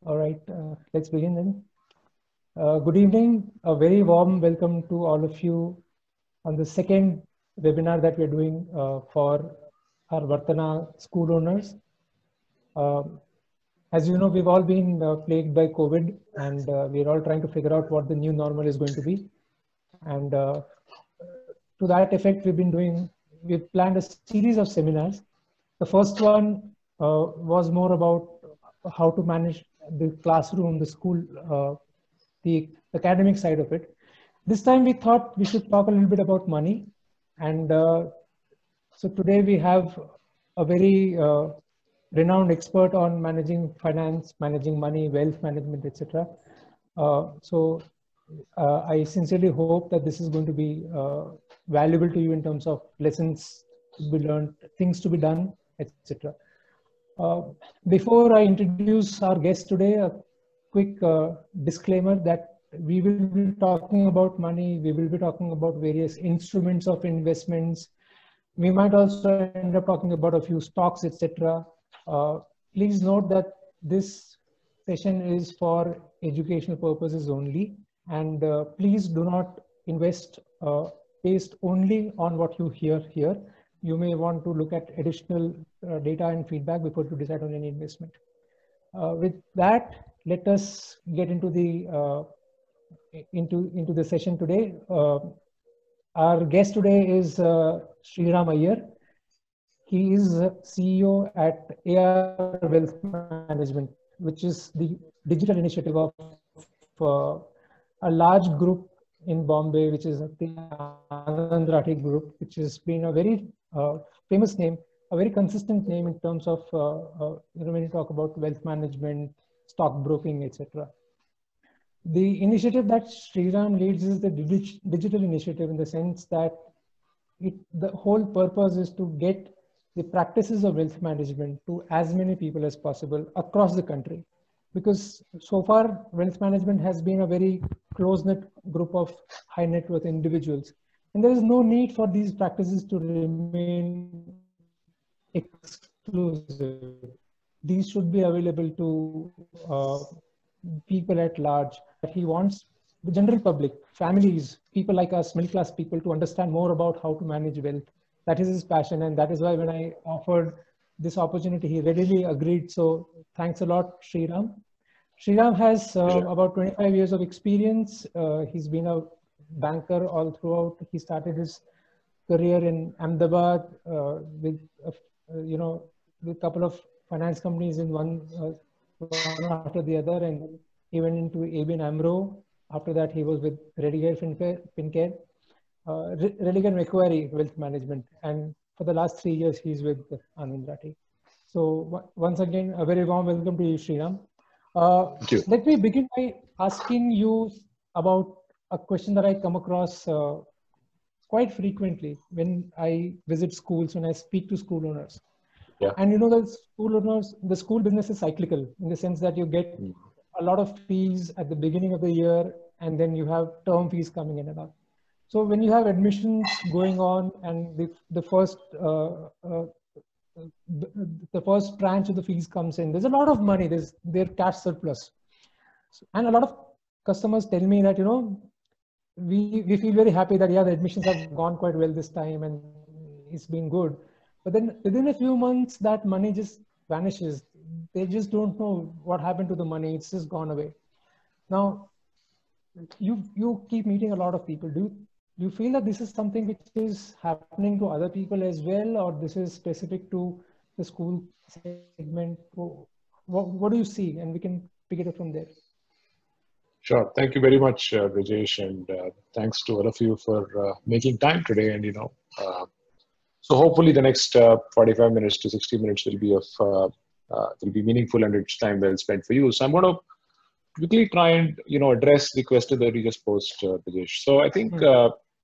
All right, let's begin then. Good evening. A very warm welcome to all of you on the second webinar that we're doing for our Vartana school owners. Um, as you know, we've all been plagued by COVID, and we're all trying to figure out what the new normal is going to be. And to that effect, we've planned a series of seminars. The first one was more about how to manage the classroom, the school, the academic side of it. This time we thought we should talk a little bit about money. And so today we have a very renowned expert on managing finance, managing money, wealth management, etc. I sincerely hope that this is going to be valuable to you in terms of lessons to be learned, things to be done, etc. Uh, Before I introduce our guest today, a quick disclaimer that we will be talking about money, we will be talking about various instruments of investments. We might also end up talking about a few stocks, etc. Please note that this session is for educational purposes only, and please do not invest based only on what you hear here. You may want to look at additional data and feedback before you decide on any investment. With that, let us get into the session today. Our guest today is Sriram Iyer. He is CEO at AR Wealth Management, which is the digital initiative of a large group in Bombay, which is the Anand Rathi Group, which has been a very famous name, a very consistent name in terms of when you talk about wealth management, stockbroking, etc. The initiative that Sriram leads is the digital initiative, in the sense that the whole purpose is to get the practices of wealth management to as many people as possible across the country. Because so far, wealth management has been a very close-knit group of high net worth individuals. And there is no need for these practices to remain exclusive. These should be available to people at large. He wants the general public, families, people like us, middle class people, to understand more about how to manage wealth. That is his passion, and that is why when I offered this opportunity, he readily agreed. So thanks a lot, Sriram. Sriram has about 25 years of experience. He's been a banker all throughout. He started his career in Ahmedabad with with a couple of finance companies in one after the other, and he went into ABN AMRO. After that, he was with Rediger Fincare, Rediger Macquarie Wealth Management, and for the last 3 years, he's with Anand Rathi. So once again, a very warm welcome to you, Sriram. Thank you. Let me begin by asking you about a question that I come across quite frequently when I visit schools, when I speak to school owners. Yeah. And the school business is cyclical, in the sense that you get a lot of fees at the beginning of the year, and then you have term fees coming in and out. So when you have admissions going on, and the first tranche of the fees comes in, there's a lot of money, there's their cash surplus. And a lot of customers tell me that, we feel very happy that, yeah, the admissions have gone quite well this time and it's been good. But then within a few months, that money just vanishes. They just don't know what happened to the money. It's just gone away. Now, you keep meeting a lot of people. Do you feel that this is something which is happening to other people as well, or this is specific to the school segment? What do you see? And we can pick it up from there. Sure. Thank you very much, Rajesh, and thanks to all of you for making time today. And so hopefully the next 45 minutes to 60 minutes will be meaningful, and it's time well spent for you. So I'm going to quickly try and address the question that you just posed, Rajesh. So I think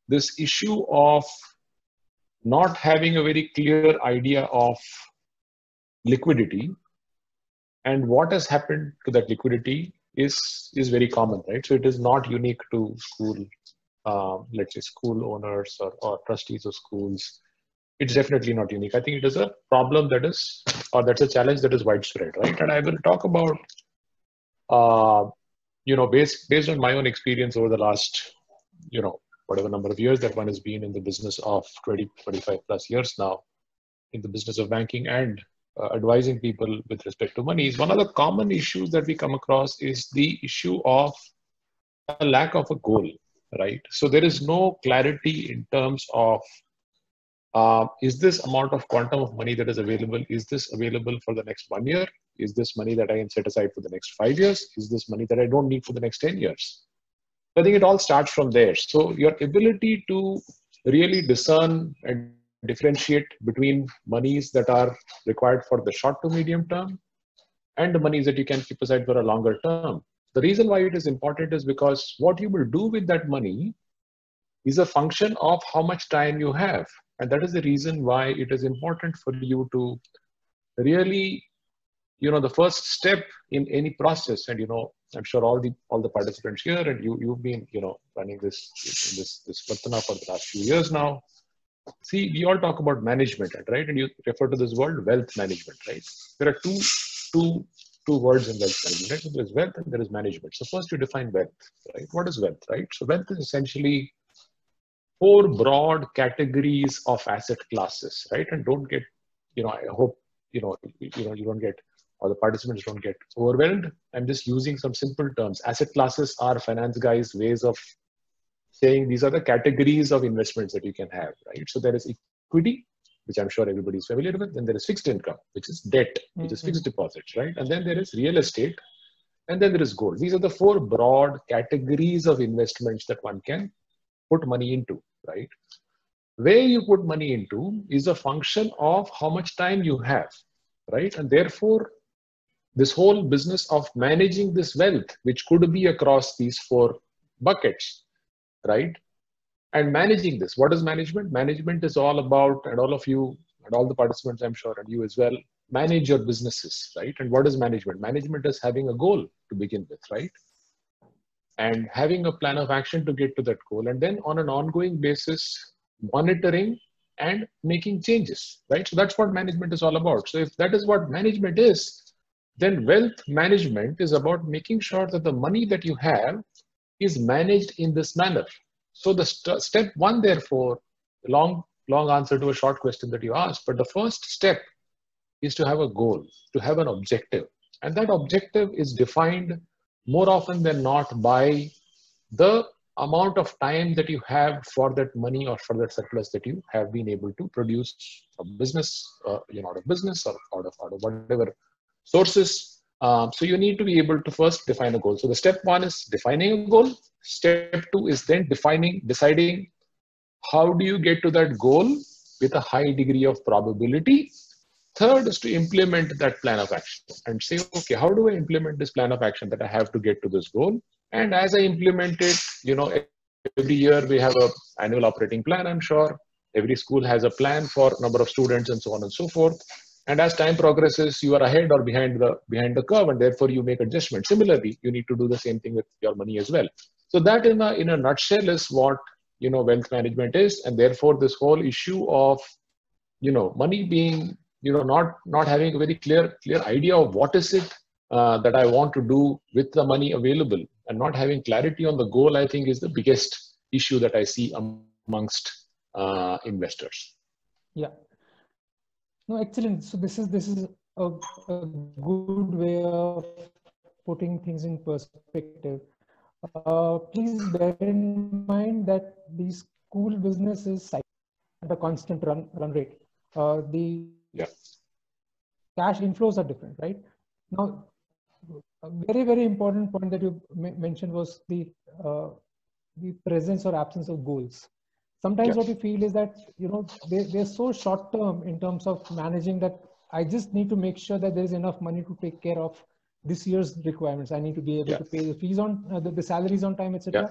this issue of not having a very clear idea of liquidity and what has happened to that liquidity is very common, right? So it is not unique to school, let's say school owners or trustees of schools. It's definitely not unique. I think it is a problem that's a challenge that is widespread, right? And I will talk about Based on my own experience over the last, whatever number of years that one has been in the business of 20, 25 plus years now, in the business of banking and advising people with respect to money, is one of the common issues that we come across is the issue of a lack of a goal, right? So there is no clarity in terms of is this amount of quantum of money that is available, is this available for the next 1 year? Is this money that I can set aside for the next 5 years? Is this money that I don't need for the next 10 years? I think it all starts from there. So your ability to really discern and differentiate between monies that are required for the short to medium term and the monies that you can keep aside for a longer term. The reason why it is important is because what you will do with that money is a function of how much time you have. And that is the reason why it is important for you to really, the first step in any process, and I'm sure all the participants here, and you've been, running this Vartana for the last few years now. See, we all talk about management, right? And you refer to this word wealth management, right? There are two words in wealth management, right? So there is wealth and there is management. So first you define wealth, right? What is wealth, right? So wealth is essentially 4 broad categories of asset classes, right? And don't get, I hope, you don't get, or the participants don't get overwhelmed. I'm just using some simple terms. Asset classes are finance guys' ways of saying these are the categories of investments that you can have, right? So there is equity, which I'm sure everybody is familiar with. Then there is fixed income, which is debt, which is fixed deposits, right? And then there is real estate, and then there is gold. These are the 4 broad categories of investments that one can put money into, right? Where you put money into is a function of how much time you have, right? And therefore, this whole business of managing this wealth, which could be across these 4 buckets, right? And managing this, what is management? Management is all about, and all of you, and all the participants, I'm sure, and you as well, manage your businesses, right? And what is management? Management is having a goal to begin with, right? And having a plan of action to get to that goal, and then on an ongoing basis, monitoring and making changes, right? So that's what management is all about. So if that is what management is, then wealth management is about making sure that the money that you have is managed in this manner. So the step 1, therefore, long answer to a short question that you asked, but the first step is to have a goal, to have an objective. And that objective is defined more often than not by the amount of time that you have for that money or for that surplus that you have been able to produce a business, out of business or out of whatever sources. So you need to be able to first define a goal. So the step 1 is defining a goal. Step 2 is then deciding how do you get to that goal with a high degree of probability. Third is to implement that plan of action and say, okay, how do I implement this plan of action that I have to get to this goal? And as I implement it, every year we have an annual operating plan, I'm sure. Every school has a plan for number of students and so on and so forth. And as time progresses, you are ahead or behind the curve, and therefore you make adjustments. Similarly, you need to do the same thing with your money as well. So that in a nutshell is what wealth management is, and therefore this whole issue of money being not having a very clear idea of what is it that I want to do with the money available, and not having clarity on the goal, I think is the biggest issue that I see amongst investors. Yeah. No, excellent. So this is a good way of putting things in perspective. Please bear in mind that the school business is at a constant run rate. The cash inflows are different, right? Now, a very, very important point that you mentioned was the presence or absence of goals. Sometimes what you feel is that, they're so short term in terms of managing that I just need to make sure that there is enough money to take care of this year's requirements. I need to be able to pay the fees on the salaries on time, etc.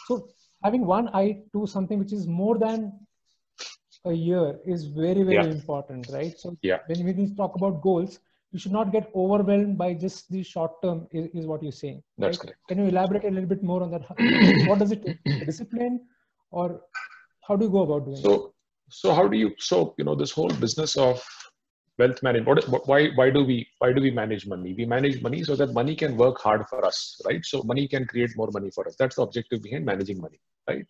So having one eye to something which is more than a year is very, very important, right? So when we talk about goals, you should not get overwhelmed by just the short term is what you're saying. That's right? correct. Can you elaborate a little bit more on that? What does it take? Discipline, or how do you go about doing it? So how do you, this whole business of wealth management. Why do we manage money? We manage money so that money can work hard for us, right? So money can create more money for us. That's the objective behind managing money, right?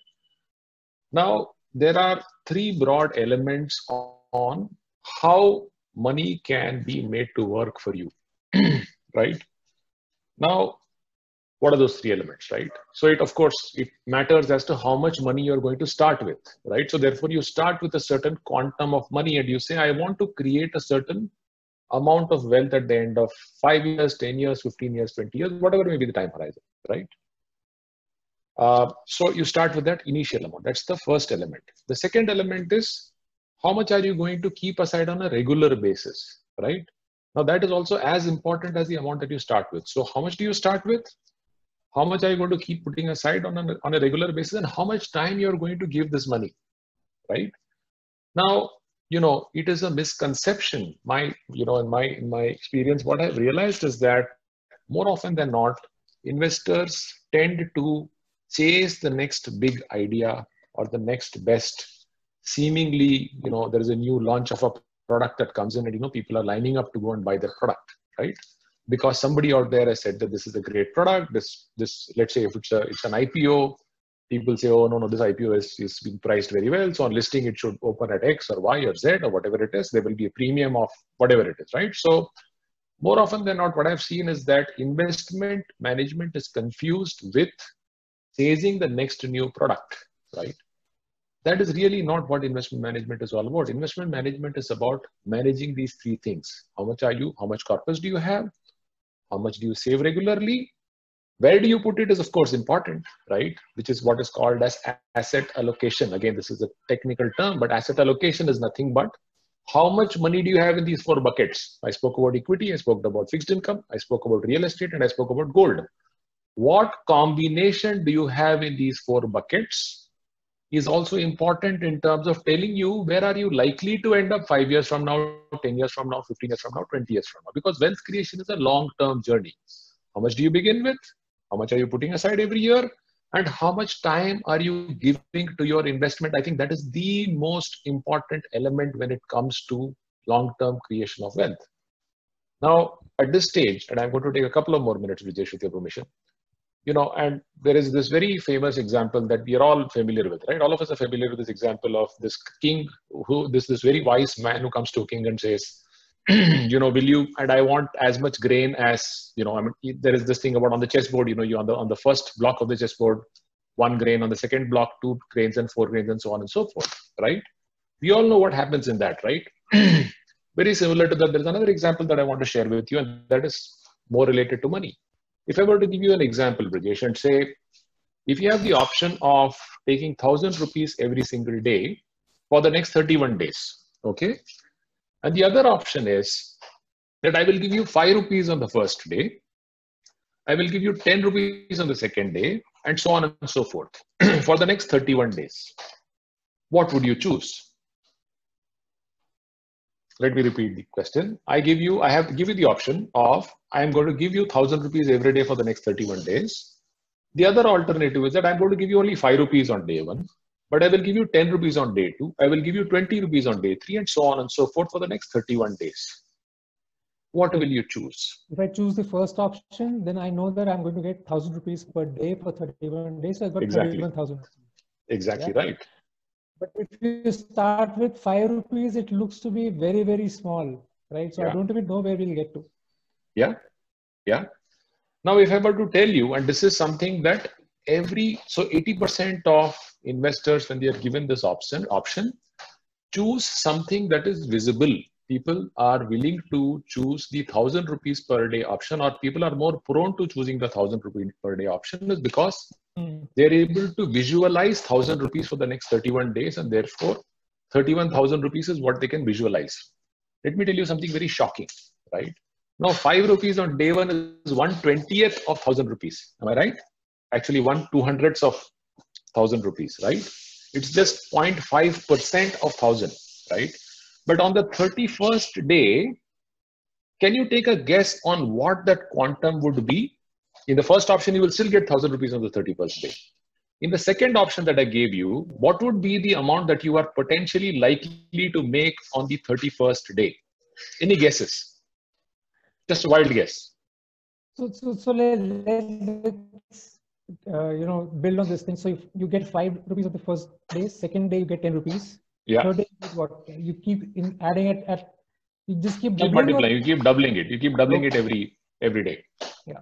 Now, there are three broad elements on how money can be made to work for you, right? Now, what are those three elements, right? So of course, it matters as to how much money you're going to start with, right? So therefore, you start with a certain quantum of money and you say, I want to create a certain amount of wealth at the end of 5 years, 10 years, 15 years, 20 years, whatever may be the time horizon, right? So you start with that initial amount. That's the first element. The second element is how much are you going to keep aside on a regular basis, right? Now that is also as important as the amount that you start with. So how much do you start with? How much are you going to keep putting aside on a regular basis, and how much time you're going to give this money, right? Now, it is a misconception. In my experience, what I've realized is that more often than not, investors tend to chase the next big idea or the next best. Seemingly, there is a new launch of a product that comes in, and people are lining up to go and buy the product, right? Because somebody out there has said that this is a great product. This let's say if it's an IPO, people say, oh no, this IPO is being priced very well. So on listing, it should open at X or Y or Z or whatever it is. There will be a premium of whatever it is, right? So more often than not, what I've seen is that investment management is confused with chasing the next new product, right? That is really not what investment management is all about. Investment management is about managing these three things. How much corpus do you have? How much do you save regularly? Where do you put it is of course important, right? Which is what is called as asset allocation. Again, this is a technical term, but asset allocation is nothing but how much money do you have in these four buckets? I spoke about equity, I spoke about fixed income, I spoke about real estate, and I spoke about gold. What combination do you have in these four buckets is also important in terms of telling you where are you likely to end up 5 years from now, 10 years from now, 15 years from now, 20 years from now. Because wealth creation is a long-term journey. How much do you begin with? How much are you putting aside every year? And how much time are you giving to your investment? I think that is the most important element when it comes to long-term creation of wealth. Now, at this stage, and I'm going to take a couple of more minutes, Brijesh, with your permission, and there is this very famous example that we are all familiar with, right? All of us are familiar with this example of this king this very wise man who comes to a king and says, will you, and I want as much grain as, there is this thing about on the chessboard, you on the first block of the chessboard, 1 grain, on the second block, 2 grains and 4 grains and so on and so forth, right? We all know what happens in that, right? Very similar to that, there's another example that I want to share with you, and that is more related to money. If I were to give you an example, Brijesh, and say, if you have the option of taking 1,000 rupees every single day for the next 31 days, okay? And the other option is that I will give you 5 rupees on the first day, I will give you 10 rupees on the second day, and so on and so forth for the next 31 days. What would you choose? Let me repeat the question. I have to give you the option of, I am going to give you 1,000 rupees every day for the next 31 days. The other alternative is that I'm going to give you only 5 rupees on day 1, but I will give you 10 rupees on day 2. I will give you 20 rupees on day 3, and so on and so forth for the next 31 days. What will you choose? If I choose the first option, then I know that I'm going to get 1,000 rupees per day for 31 days. So I've got 31,000. Exactly right. But if you start with 5 rupees, it looks to be very, very small, right? So I don't even know where we'll get to. Yeah. Now, if I were to tell you, and this is something that so 80% of investors, when they are given this option, choose something that is visible. People are willing to choose the 1,000 rupees per day option, or people are more prone to choosing the 1,000 rupees per day option, is because they're able to visualize 1,000 rupees for the next 31 days, and therefore 31,000 rupees is what they can visualize. Let me tell you something very shocking, right? Now, 5 rupees on day 1 is 1/20th of 1,000 rupees. Am I right? Actually, 1/200th of 1,000 rupees, right? It's just 0.5% of 1,000, right? But on the 31st day, can you take a guess on what that quantum would be? In the first option, you will still get 1,000 rupees on the 31st day. In the second option that I gave you, what would be the amount that you are potentially likely to make on the 31st day? Any guesses? Just a wild guess. So let's build on this thing. So if you get 5 rupees on the first day, second day you get 10 rupees. Yeah. Third day you get what? You keep adding it at. You just keep multiplying. You keep doubling it. You keep doubling it every day. Yeah.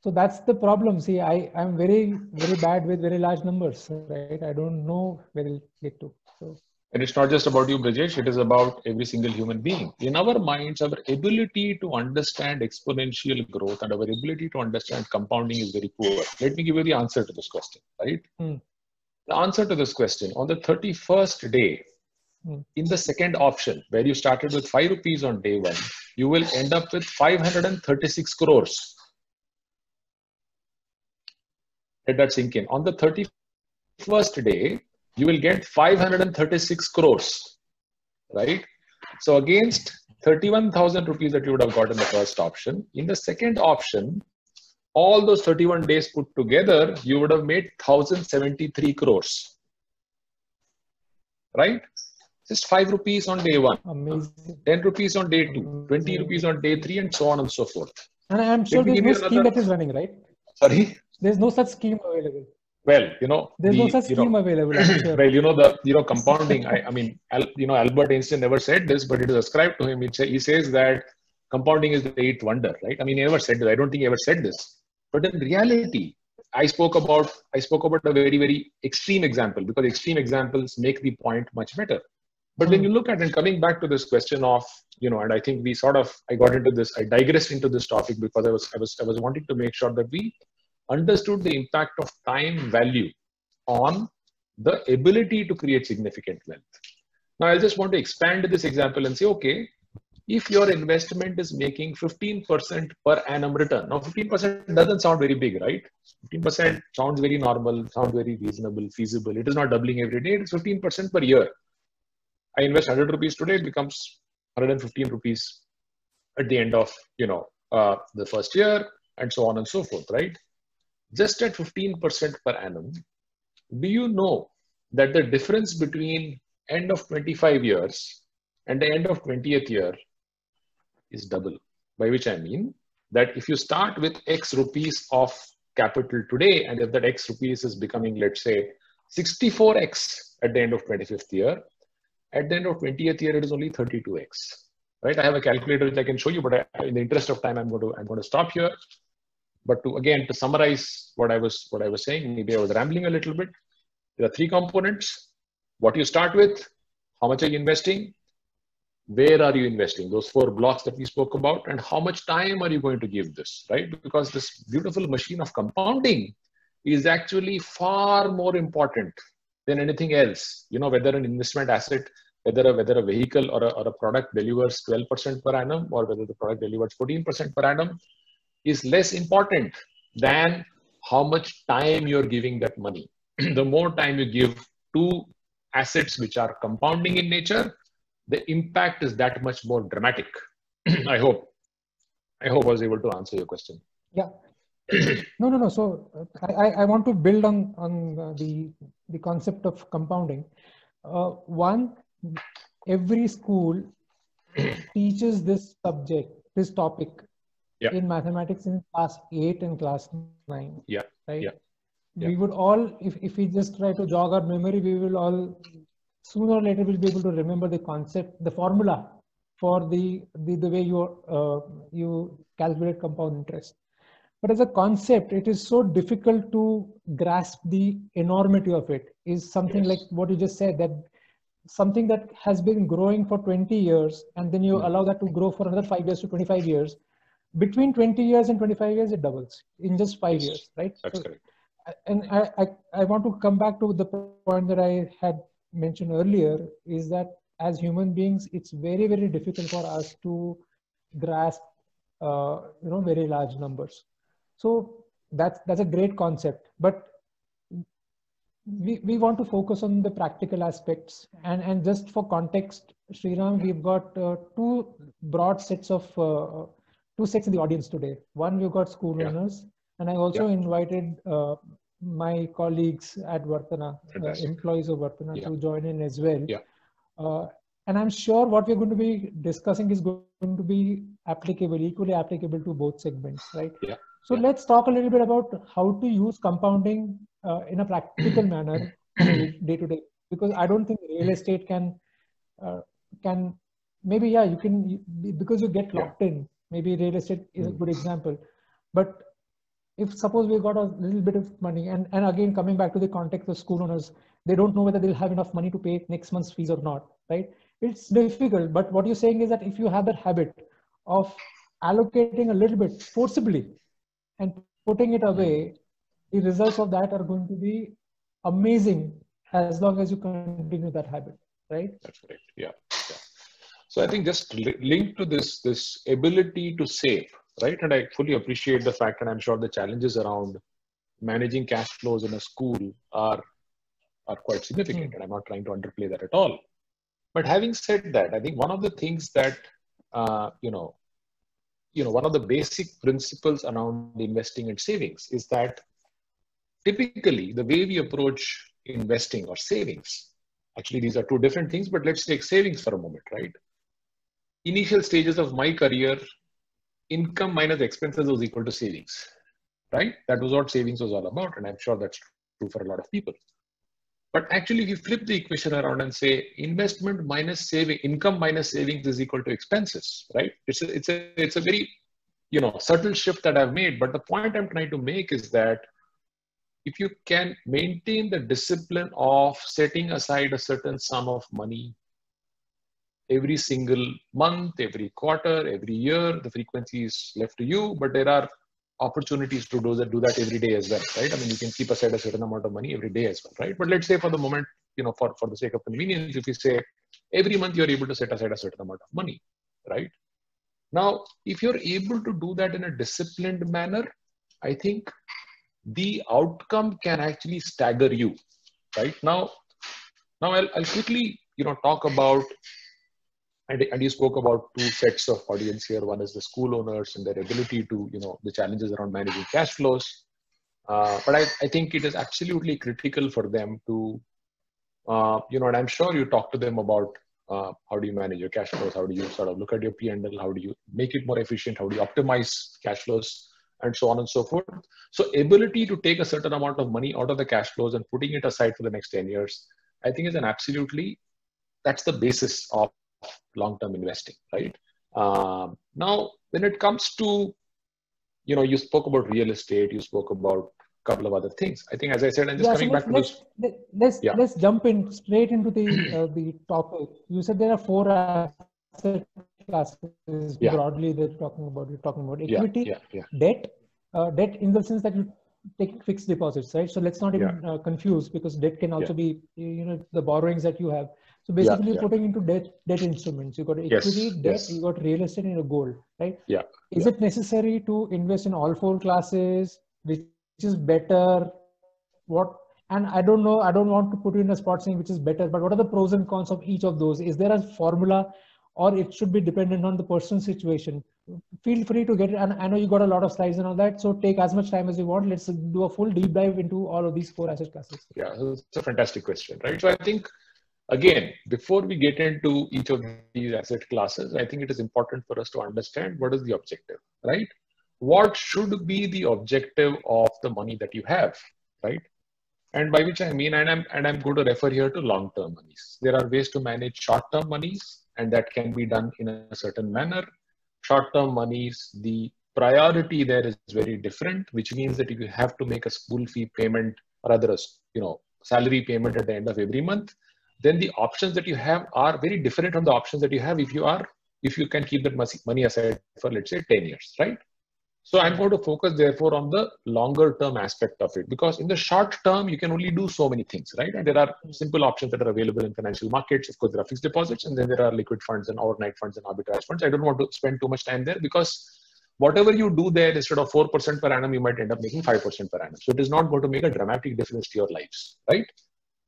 So that's the problem. See, I'm very bad with very large numbers, right? I don't know where it'll get to. So. And it's not just about you, Brajesh, it is about every single human being. In our minds, our ability to understand exponential growth and our ability to understand compounding is very poor. Let me give you the answer to this question, right? The answer to this question, on the 31st day, in the second option, where you started with 5 rupees on day 1, you will end up with 536 crores. Let that sink in. On the 31st day, you will get 536 crores, right? So against 31,000 rupees that you would have got in the first option, in the second option, all those 31 days put together, you would have made 1,073 crores, right? Just 5 rupees on day 1, amazing. 10 rupees on day 2, 20 rupees on day 3, and so on and so forth. And I'm sure there's no scheme that is running, right? Sorry? There's no such scheme available. Well, there's no such scheme available. I'm sure. Well, compounding. I mean, Albert Einstein never said this, but it is ascribed to him. He says that compounding is the 8th wonder, right? I mean, he never said this. I don't think he ever said this. But in reality, I spoke about a very, very extreme example, because extreme examples make the point much better. But when you look at, and coming back to this question of, and I think I got into this, I digressed into this topic because I was wanting to make sure that we understood the impact of time value on the ability to create significant wealth. Now, I just want to expand this example and say, okay, if your investment is making 15% per annum return, now 15% doesn't sound very big, right? 15% sounds very normal, sounds very reasonable, feasible. It is not doubling every day, it's 15% per year. I invest 100 rupees today, it becomes 115 rupees at the end of, the first year, and so on and so forth, right? Just at 15% per annum, do you know that the difference between end of 25 years and the end of 20th year is double? By which I mean that if you start with X rupees of capital today, and if that X rupees is becoming, let's say, 64X at the end of 25th year, at the end of 20th year, it is only 32X, right? I have a calculator which I can show you, but in the interest of time, I'm going to stop here. But to summarize what I was saying, maybe I was rambling a little bit. There are 3 components: what you start with, how much are you investing, where are you investing, those 4 blocks that we spoke about, and how much time are you going to give this, right? Because this beautiful machine of compounding is actually far more important than anything else. Whether an investment asset, whether a vehicle or a product delivers 12% per annum, or whether the product delivers 14% per annum, is less important than how much time you're giving that money. The more time you give to assets which are compounding in nature, the impact is that much more dramatic. I hope I was able to answer your question. Yeah. No. So I want to build on the concept of compounding. One, every school teaches this topic in mathematics in class 8 and class 9. Yeah. Right. Yeah. We would all, if we just try to jog our memory, we will all sooner or later will be able to remember the concept, the formula for the way you calculate compound interest. But as a concept, it is so difficult to grasp the enormity of it. Is something like what you just said, that something that has been growing for 20 years, and then you allow that to grow for another 5 years to 25 years. Between 20 years and 25 years, it doubles in just 5 years, right? That's correct. And I want to come back to the point that I had mentioned earlier, is that as human beings, it's very, very difficult for us to grasp, very large numbers. So that's a great concept, but we want to focus on the practical aspects. And just for context, Sriram, we've got 2 broad sets of 2 sets in the audience today. One, we've got school learners, and I also invited my colleagues at Vartana, employees of Vartana, to join in as well. And I'm sure what we're going to be discussing is going to be applicable, equally applicable to both segments, right? Yeah. So let's talk a little bit about how to use compounding in a practical manner on a day-to-day, because I don't think real estate can maybe, yeah, you can, because you get locked in, maybe real estate is a good example. But if suppose we got a little bit of money, and again, coming back to the context of school owners, they don't know whether they'll have enough money to pay next month's fees or not, right? It's difficult, but what you're saying is that if you have that habit of allocating a little bit forcibly and putting it away, the results of that are going to be amazing as long as you continue that habit, right? That's correct. Yeah. So I think just linked to this ability to save, right? And I fully appreciate the fact, and I'm sure the challenges around managing cash flows in a school are quite significant, and I'm not trying to underplay that at all. But having said that, I think one of the things that one of the basic principles around investing and savings is that typically the way we approach investing or savings, actually these are two different things, but let's take savings for a moment, right? Initial stages of my career, income minus expenses was equal to savings, right? That was what savings was all about, and I'm sure that's true for a lot of people. But actually, if you flip the equation around and say investment minus saving, income minus savings is equal to expenses, right? It's a very subtle shift that I've made. But the point I'm trying to make is that if you can maintain the discipline of setting aside a certain sum of money every single month, every quarter, every year, the frequency is left to you, but there are opportunities to do that every day as well, right? I mean, you can keep aside a certain amount of money every day as well, right? But let's say for the moment, for the sake of convenience, if you say every month you're able to set aside a certain amount of money, right? Now, if you're able to do that in a disciplined manner, I think the outcome can actually stagger you, right? Now I'll quickly, talk about, and you spoke about two sets of audience here. One is the school owners and their ability to, the challenges around managing cash flows. But I think it is absolutely critical for them to, and I'm sure you talk to them about how do you manage your cash flows? How do you sort of look at your P&L? How do you make it more efficient? How do you optimize cash flows? And so on and so forth. So ability to take a certain amount of money out of the cash flows and putting it aside for the next 10 years, I think that's the basis of long-term investing, right? Now, when it comes to, you spoke about real estate, you spoke about a couple of other things. I think, as I said, I'm just coming back to this. Let's jump in straight into the topic. You said there are 4 asset classes broadly that you're talking about equity, debt, debt in the sense that you take fixed deposits, right? So let's not even confuse, because debt can also be, the borrowings that you have. So basically putting into debt instruments, you got equity, debt, you got real estate, and your gold, right? Is it necessary to invest in all 4 classes? Which is better? And I don't know, I don't want to put you in a spot saying which is better, but what are the pros and cons of each of those? Is there a formula, or it should be dependent on the person's situation? Feel free to get it. And I know you got a lot of slides and all that, so take as much time as you want. Let's do a full deep dive into all of these 4 asset classes. Yeah, it's a fantastic question, right? So I think, again, before we get into each of these asset classes, I think it is important for us to understand what is the objective, right? What should be the objective of the money that you have, right? And by which I mean, and I'm going to refer here to long-term monies. There are ways to manage short-term monies, and that can be done in a certain manner. Short-term monies, the priority there is very different, which means that if you have to make a school fee payment, or rather a salary payment at the end of every month, then the options that you have are very different from the options that you have if you can keep that money aside for, let's say, 10 years, right? So I'm going to focus therefore on the longer term aspect of it, because in the short term, you can only do so many things, right? And there are simple options that are available in financial markets. Of course, there are fixed deposits, and then there are liquid funds and overnight funds and arbitrage funds. I don't want to spend too much time there, because whatever you do there, instead of 4% per annum, you might end up making 5% per annum. So it is not going to make a dramatic difference to your lives, right?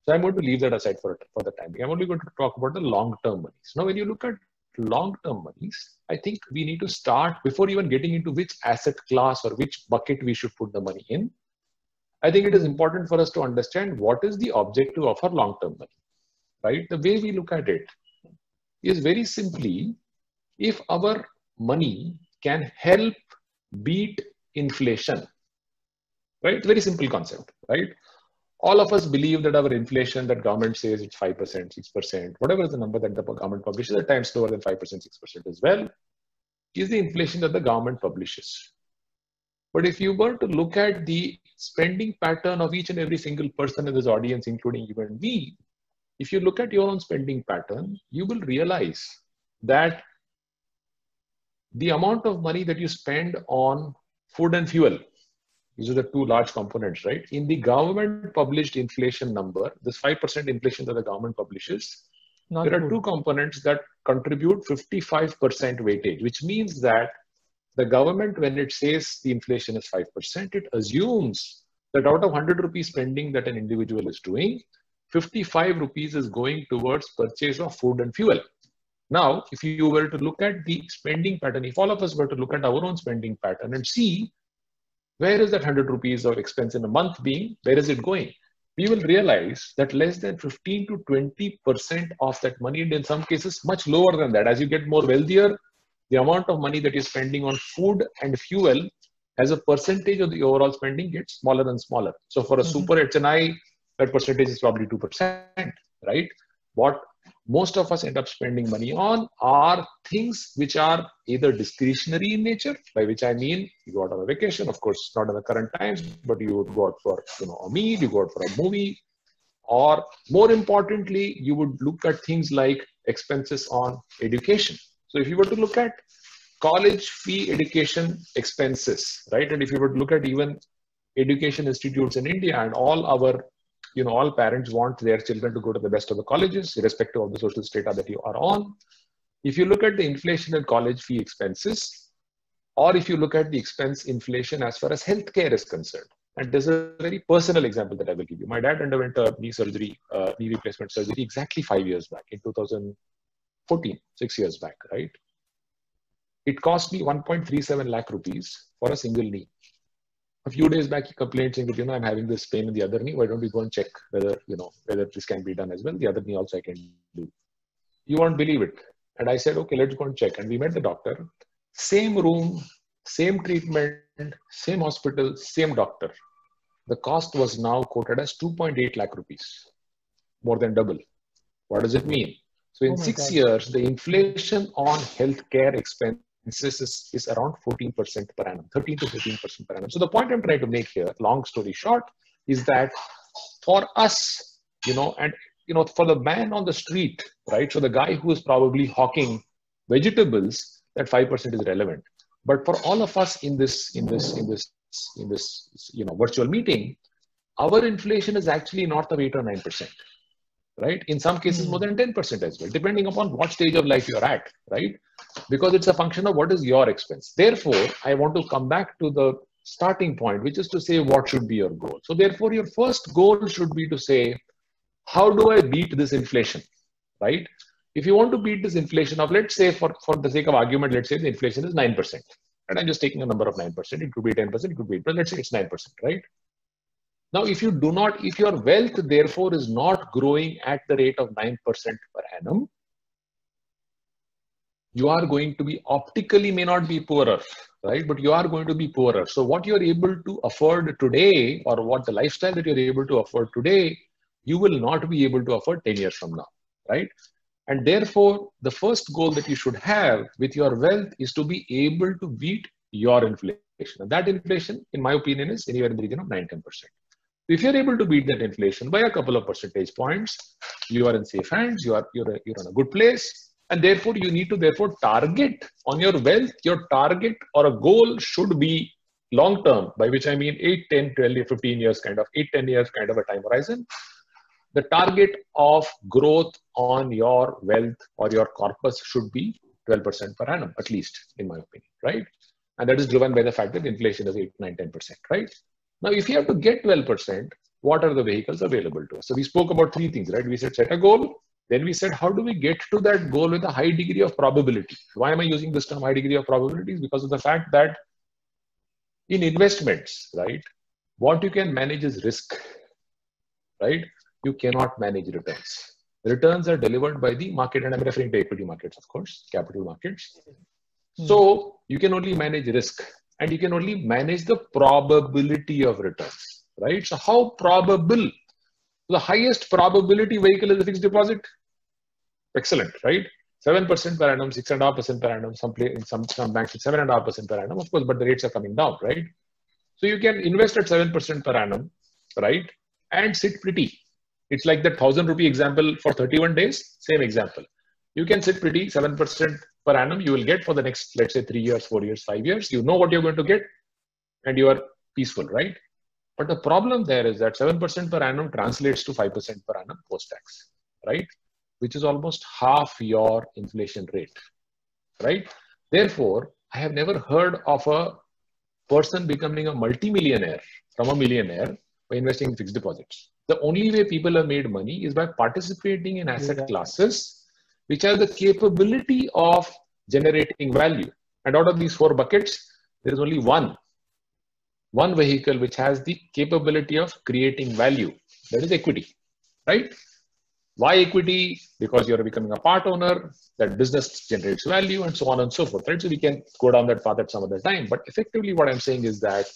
So I'm going to leave that aside for the time being. I'm only going to talk about the long-term monies. Now, when you look at long-term monies, I think we need to start, before even getting into which asset class or which bucket we should put the money in. I think it is important for us to understand what is the objective of our long-term money, right? The way we look at it, is very simply, if our money can help beat inflation, right? Very simple concept, right? All of us believe that our inflation, that government says it's 5%, 6%, whatever is the number that the government publishes, at times lower than 5%, 6% as well, is the inflation that the government publishes. But if you were to look at the spending pattern of each and every single person in this audience, including you and me, if you look at your own spending pattern, you will realize that the amount of money that you spend on food and fuel, these are the two large components, right? In the government published inflation number, this 5% inflation that the government publishes, there are two components that contribute 55% weightage, which means that the government, when it says the inflation is 5%, it assumes that out of 100 rupees spending that an individual is doing, 55 rupees is going towards purchase of food and fuel. Now, if you were to look at the spending pattern, if all of us were to look at our own spending pattern and see where is that 100 rupees of expense in a month being, where is it going? We will realize that less than 15 to 20% of that money, and in some cases much lower than that. As you get more wealthier, the amount of money that you're spending on food and fuel as a percentage of the overall spending gets smaller and smaller. So for a super HNI, that percentage is probably 2%, right? What most of us end up spending money on are things which are either discretionary in nature, by which I mean you go out on a vacation, of course, not in the current times, but you would go out for a meal, you go out for a movie, or more importantly, you would look at things like expenses on education. So if you were to look at college fee education expenses, right, and if you were to look at even education institutes in India, and all our all parents want their children to go to the best of the colleges, irrespective of the social strata that you are on. If you look at the inflation and college fee expenses, or if you look at the expense inflation as far as healthcare is concerned, and there's a very personal example that I will give you. My dad underwent a knee surgery, knee replacement surgery exactly 5 years back in 2014, 6 years back, right? It cost me 1.37 lakh rupees for a single knee. A few days back, he complained saying that, I'm having this pain in the other knee. Why don't we go and check whether, whether this can be done as well? The other knee also I can do. You won't believe it. And I said, okay, let's go and check. And we met the doctor. Same room, same treatment, same hospital, same doctor. The cost was now quoted as 2.8 lakh rupees, more than double. What does it mean? So in 6 years, the inflation on healthcare expenses is around 14% per annum, 13 to 14% per annum. So the point I'm trying to make here, long story short, is that for us, and for the man on the street, right? So the guy who is probably hawking vegetables, that 5% is relevant. But for all of us in this virtual meeting, our inflation is actually north of 8 or 9%. Right? In some cases, more than 10% as well, depending upon what stage of life you're at, right? Because it's a function of what is your expense. Therefore, I want to come back to the starting point, which is to say, what should be your goal? So therefore, your first goal should be to say, how do I beat this inflation, right? If you want to beat this inflation of, let's say, for the sake of argument, let's say the inflation is 9%. And I'm just taking a number of 9%. It could be 10%, it could be 8%, but let's say it's 9%, right? Now, if your wealth, therefore, is not growing at the rate of 9% per annum, you are going to be optically may not be poorer, right? But you are going to be poorer. So what you're able to afford today, or what the lifestyle that you're able to afford today, you will not be able to afford 10 years from now, right? And therefore, the first goal that you should have with your wealth is to be able to beat your inflation. And that inflation, in my opinion, is anywhere in the region of 9-10%. If you're able to beat that inflation by a couple of percentage points, you are in safe hands, you're in a good place, and therefore you need to target on your wealth. Your target or a goal should be long term, by which I mean 8, 10, 12, 15 years kind of, 8, 10 years kind of a time horizon. The target of growth on your wealth or your corpus should be 12% per annum, at least, in my opinion, right? And that is driven by the fact that inflation is 8, 9, 10%, right? Now, if you have to get 12%, what are the vehicles available to us? So we spoke about 3 things, right? We said set a goal. Then we said, how do we get to that goal with a high degree of probability? Why am I using this term high degree of probability? Because of the fact that in investments, right, what you can manage is risk, right? You cannot manage returns. returns are delivered by the market, and I'm referring to equity markets, of course, capital markets. So you can only manage risk, and you can only manage the probability of returns, right? So how probable? The highest probability vehicle is a fixed deposit. Excellent, right? 7% per annum, 6.5% per annum, some banks at 7.5% per annum, of course, but the rates are coming down, right? So you can invest at 7% per annum, right? And sit pretty. It's like that 1,000 rupee example for 31 days, same example. You can sit pretty, 7% per annum you will get for the next, let's say 3 years, 4 years, 5 years. You know what you're going to get and you are peaceful, right? But the problem there is that 7% per annum translates to 5% per annum post-tax, right? Which is almost half your inflation rate, right? Therefore, I have never heard of a person becoming a multimillionaire from a millionaire by investing in fixed deposits. The only way people have made money is by participating in asset classes which have the capability of generating value. And out of these 4 buckets, there is only one vehicle which has the capability of creating value. That is equity, right? Why equity? Because you're becoming a part owner, that business generates value, and so on and so forth, right? So we can go down that path at some other time. But effectively what I'm saying is that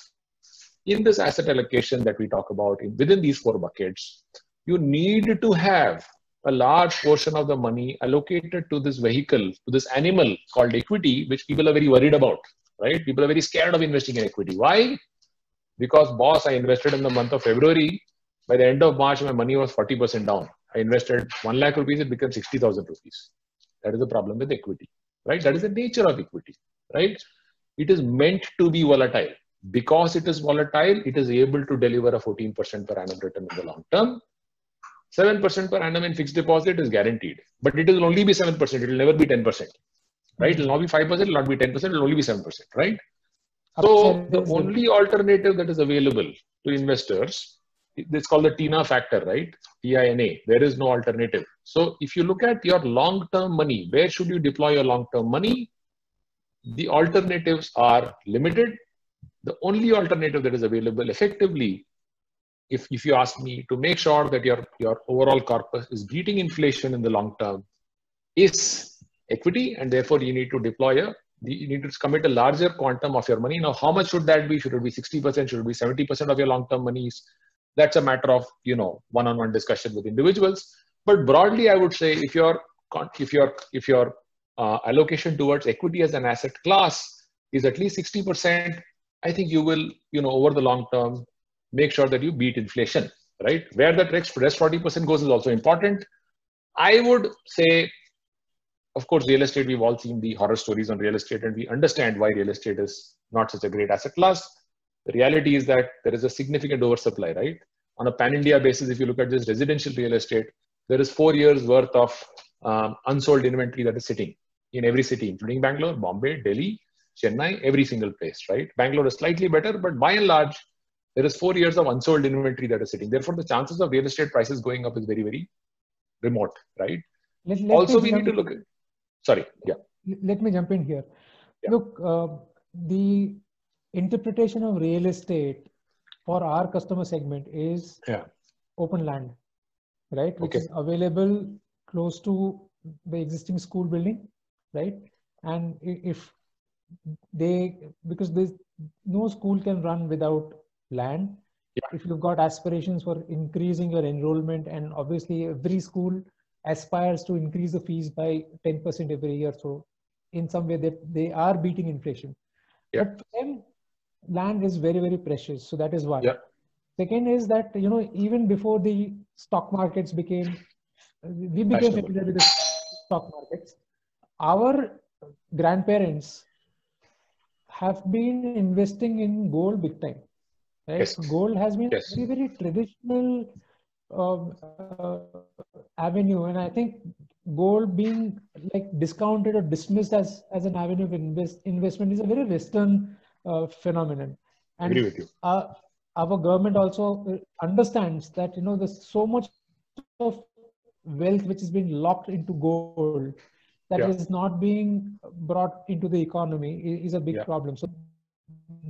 in this asset allocation that we talk about within these 4 buckets, you need to have a large portion of the money allocated to this vehicle, to this animal called equity, which people are very worried about, right? People are very scared of investing in equity. Why? Because boss, I invested in the month of February. By the end of March, my money was 40% down. I invested 1 lakh rupees, it became 60,000 rupees. That is the problem with equity, right? That is the nature of equity, right? It is meant to be volatile. Because it is volatile, it is able to deliver a 14% per annum return in the long term. 7% per annum in fixed deposit is guaranteed, but it will only be 7%. It will never be 10%, right? It will not be 5%, it will not be 10%, it will only be 7%, right? So the only alternative that is available to investors, it's called the TINA factor, right? TINA. There is no alternative. So if you look at your long-term money, where should you deploy your long-term money? The alternatives are limited. The only alternative that is available effectively, if you ask me, to make sure that your overall corpus is beating inflation in the long term, is equity, and therefore you need to you need to commit a larger quantum of your money. Now, how much should that be? Should it be 60%? Should it be 70% of your long-term monies? That's a matter of, one-on-one discussion with individuals. But broadly, I would say if your allocation towards equity as an asset class is at least 60%, I think you will, over the long term, make sure that you beat inflation, right? Where that rest 40% goes is also important. I would say, of course, real estate, we've all seen the horror stories on real estate, and we understand why real estate is not such a great asset class. The reality is that there is a significant oversupply, right? On a pan-India basis, if you look at this residential real estate, there is 4 years worth of unsold inventory that is sitting in every city, including Bangalore, Bombay, Delhi, Chennai, every single place, right? Bangalore is slightly better, but by and large, there is 4 years of unsold inventory that is sitting. Therefore, the chances of real estate prices going up is very, very remote, right? Also, we need to look at, sorry, yeah. Let me jump in here. Yeah. Look, the interpretation of real estate for our customer segment is open land, right? Which is available close to the existing school building, right? And because no school can run without land. Yeah. If you've got aspirations for increasing your enrollment, and obviously every school aspires to increase the fees by 10% every year. So in some way they are beating inflation. Yeah. But for them, land is very, very precious. So that is one. Yeah. Second is that, even before the stock markets we became familiar with the stock markets, our grandparents have been investing in gold big time. Right? Yes. Gold has been a very, very traditional avenue, and I think gold being like discounted or dismissed as an avenue of investment is a very Western phenomenon. And I agree with you. Our government also understands that there's so much of wealth which has been locked into gold that is not being brought into the economy is a big problem. So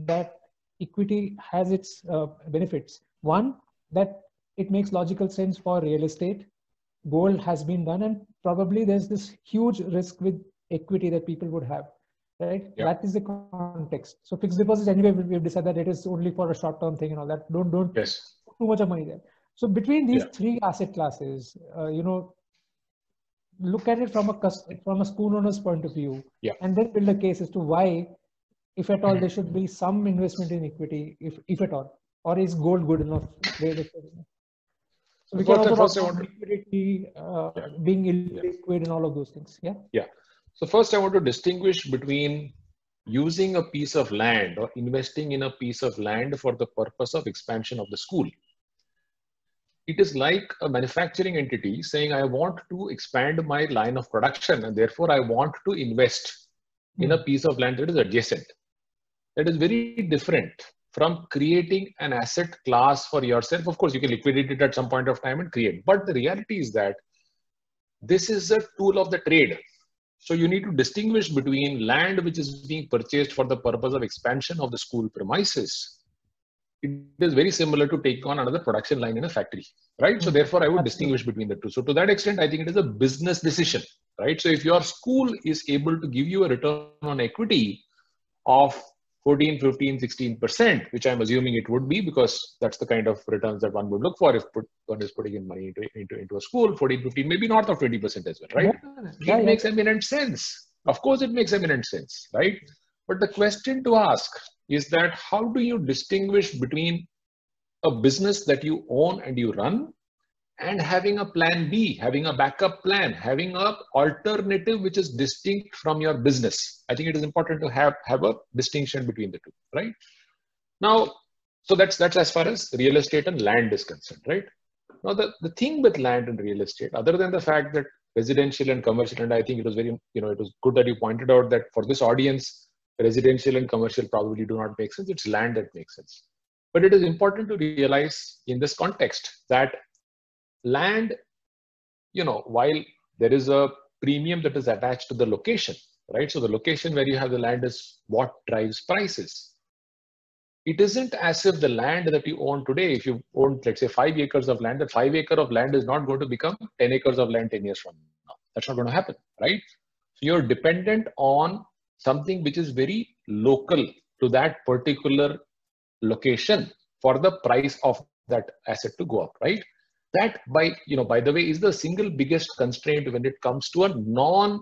that equity has its benefits. One, that it makes logical sense for real estate. gold has been done, and probably there's this huge risk with equity that people would have, right? Yeah. That is the context. So fixed deposits, anyway, we've decided that it is only for a short-term thing and all that. Don't Yes. put too much of money there. So between these Yeah. three asset classes, look at it from a school owner's point of view, Yeah. and then build a case as to why, if at all, there should be some investment in equity, if at all, or is gold good enough? So we can also talk about liquidity, being illiquid, and all of those things. Yeah. Yeah. So first, I want to distinguish between using a piece of land or investing in a piece of land for the purpose of expansion of the school. It is like a manufacturing entity saying, I want to expand my line of production, and therefore I want to invest in a piece of land that is adjacent. That is very different from creating an asset class for yourself. Of course, you can liquidate it at some point of time and create, but the reality is that this is a tool of the trade. So you need to distinguish between land which is being purchased for the purpose of expansion of the school premises. It is very similar to take on another production line in a factory, right? So therefore I would distinguish between the two. So to that extent, I think it is a business decision, right? So if your school is able to give you a return on equity of 14, 15, 16%, which I'm assuming it would be, because that's the kind of returns that one would look for if one is putting in money into a school, 14, 15, maybe north of 20% as well, right? Yeah. It makes eminent sense. Of course, it makes eminent sense, right? But the question to ask is that how do you distinguish between a business that you own and you run and having a plan B, having a backup plan, having an alternative which is distinct from your business? I think it is important to have a distinction between the two, right? Now, so that's as far as real estate and land is concerned, right? Now, the thing with land and real estate, other than the fact that residential and commercial, and I think it was very, it was good that you pointed out that for this audience, residential and commercial probably do not make sense. It's land that makes sense. But it is important to realize in this context that land, while there is a premium that is attached to the location, right? So the location where you have the land is what drives prices. It isn't as if the land that you own today, if you own, let's say, 5 acres of land, that 5 acres of land is not going to become 10 acres of land 10 years from now. That's not going to happen, right? So you're dependent on something which is very local to that particular location for the price of that asset to go up, right? That by the way, is the single biggest constraint when it comes to a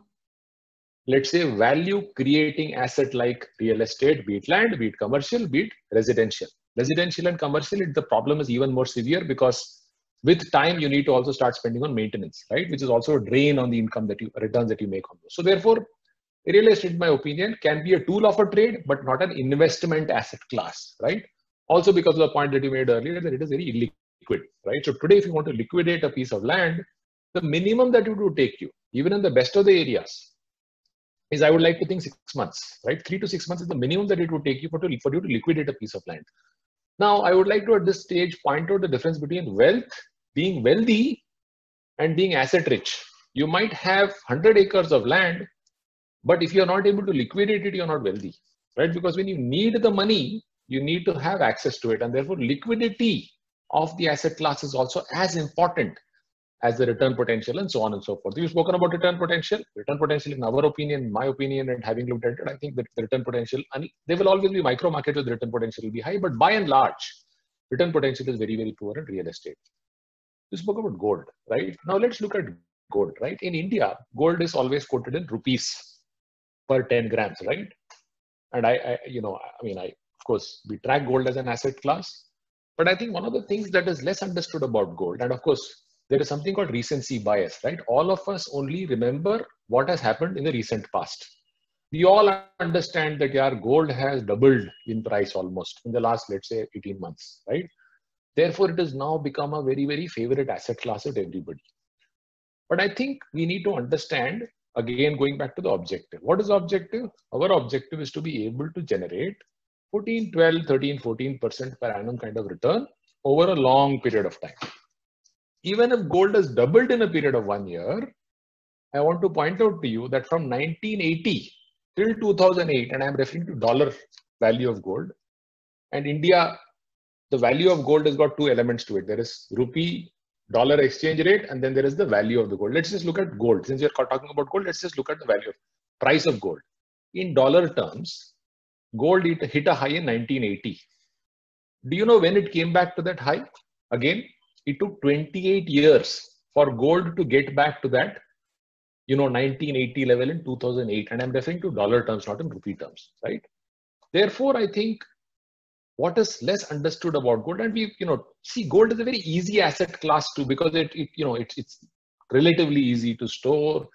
let's say, value creating asset like real estate, be it land, be it commercial, be it residential. Residential and commercial, the problem is even more severe because with time, you need to also start spending on maintenance, right? Which is also a drain on the income returns that you make on those. So therefore, real estate, in my opinion, can be a tool of a trade, but not an investment asset class, right? Also because of the point that you made earlier that it is very illiquid, right? So today, if you want to liquidate a piece of land, the minimum that it would take you, even in the best of the areas, is I would like to think 6 months, right? 3 to 6 months is the minimum that it would take you for you to liquidate a piece of land. Now, I would like to at this stage point out the difference between wealth, being wealthy, and being asset rich. You might have 100 acres of land, but if you're not able to liquidate it, you're not wealthy, right? Because when you need the money, you need to have access to it. And therefore, liquidity of the asset class is also as important as the return potential and so on and so forth. You've spoken about return potential. Return potential, in our opinion, in my opinion, and having looked at it, I think that the return potential, and there will always be micro markets where the return potential will be high, but by and large, return potential is very, very poor in real estate. You spoke about gold, right? Now let's look at gold, right? In India, gold is always quoted in rupees per 10 grams, right? And of course, we track gold as an asset class, but I think one of the things that is less understood about gold, and of course, there is something called recency bias, right? All of us only remember what has happened in the recent past. We all understand that gold has doubled in price almost in the last, let's say, 18 months, right? Therefore, it has now become a very, very favorite asset class of everybody. But I think we need to understand, again, going back to the objective. What is the objective? Our objective is to be able to generate 14, 12, 13, 14% per annum kind of return over a long period of time. Even if gold has doubled in a period of 1 year, I want to point out to you that from 1980 till 2008, and I'm referring to dollar value of gold, and India, the value of gold has got two elements to it. There is rupee dollar exchange rate, and then there is the value of the gold. Let's just look at gold. Since you're talking about gold, let's just look at the value of price of gold. In dollar terms, gold hit a high in 1980. Do you know when it came back to that high? Again, it took 28 years for gold to get back to that, 1980 level in 2008. And I'm referring to dollar terms, not in rupee terms, right? Therefore, I think what is less understood about gold, and we, see, gold is a very easy asset class too, because it's relatively easy to store.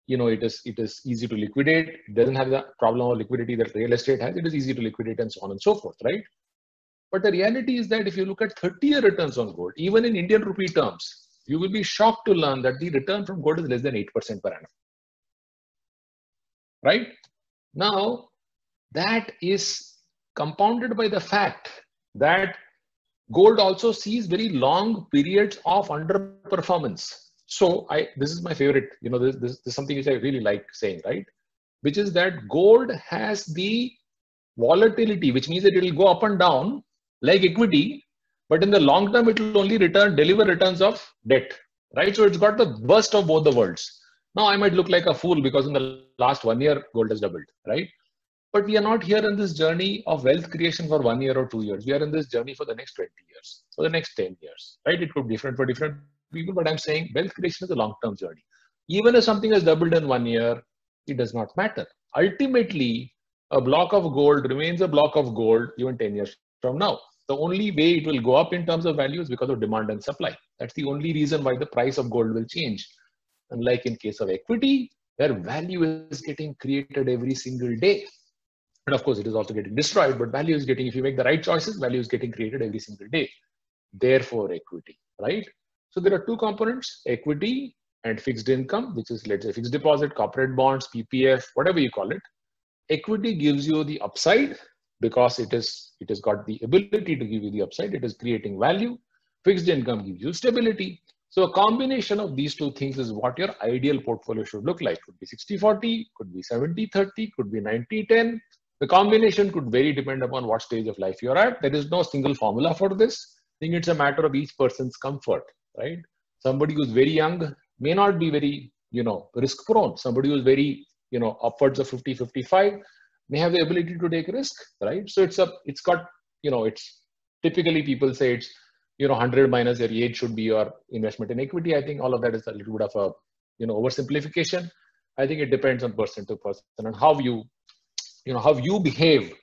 It is easy to liquidate. It doesn't have the problem of liquidity that real estate has. It is easy to liquidate and so on and so forth, right? But the reality is that if you look at 30-year returns on gold, even in Indian rupee terms, you will be shocked to learn that the return from gold is less than 8% per annum. Right? Now, that is compounded by the fact that gold also sees very long periods of underperformance. So this is my favorite, this is something which I really like saying, right? Which is that gold has the volatility, which means that it will go up and down like equity, but in the long term, it will only deliver returns of debt, right? So it's got the worst of both the worlds. Now I might look like a fool because in the last 1 year, gold has doubled, right? But we are not here in this journey of wealth creation for 1 year or 2 years. We are in this journey for the next 20 years, for the next 10 years, right? It could be different for different people, but I'm saying wealth creation is a long-term journey. Even if something has doubled in 1 year, it does not matter. Ultimately, a block of gold remains a block of gold even 10 years from now. The only way it will go up in terms of value is because of demand and supply. That's the only reason why the price of gold will change. Unlike in case of equity, where value is getting created every single day. And of course, it is also getting destroyed, but value is getting, if you make the right choices, value is getting created every single day. Therefore, equity, right? So there are two components, equity and fixed income, which is, let's say, fixed deposit, corporate bonds, PPF, whatever you call it. Equity gives you the upside because it has got the ability to give you the upside. It is creating value. Fixed income gives you stability. So a combination of these two things is what your ideal portfolio should look like. Could be 60-40, could be 70-30, could be 90-10. The combination could vary depending upon what stage of life you're at. There is no single formula for this. I think it's a matter of each person's comfort, right? Somebody who's very young may not be very, risk prone. Somebody who's very, upwards of 50, 55 may have the ability to take risk, right? So it's typically people say it's, 100 minus your age should be your investment in equity. I think all of that is a little bit of a, oversimplification. I think it depends on person to person and how you behave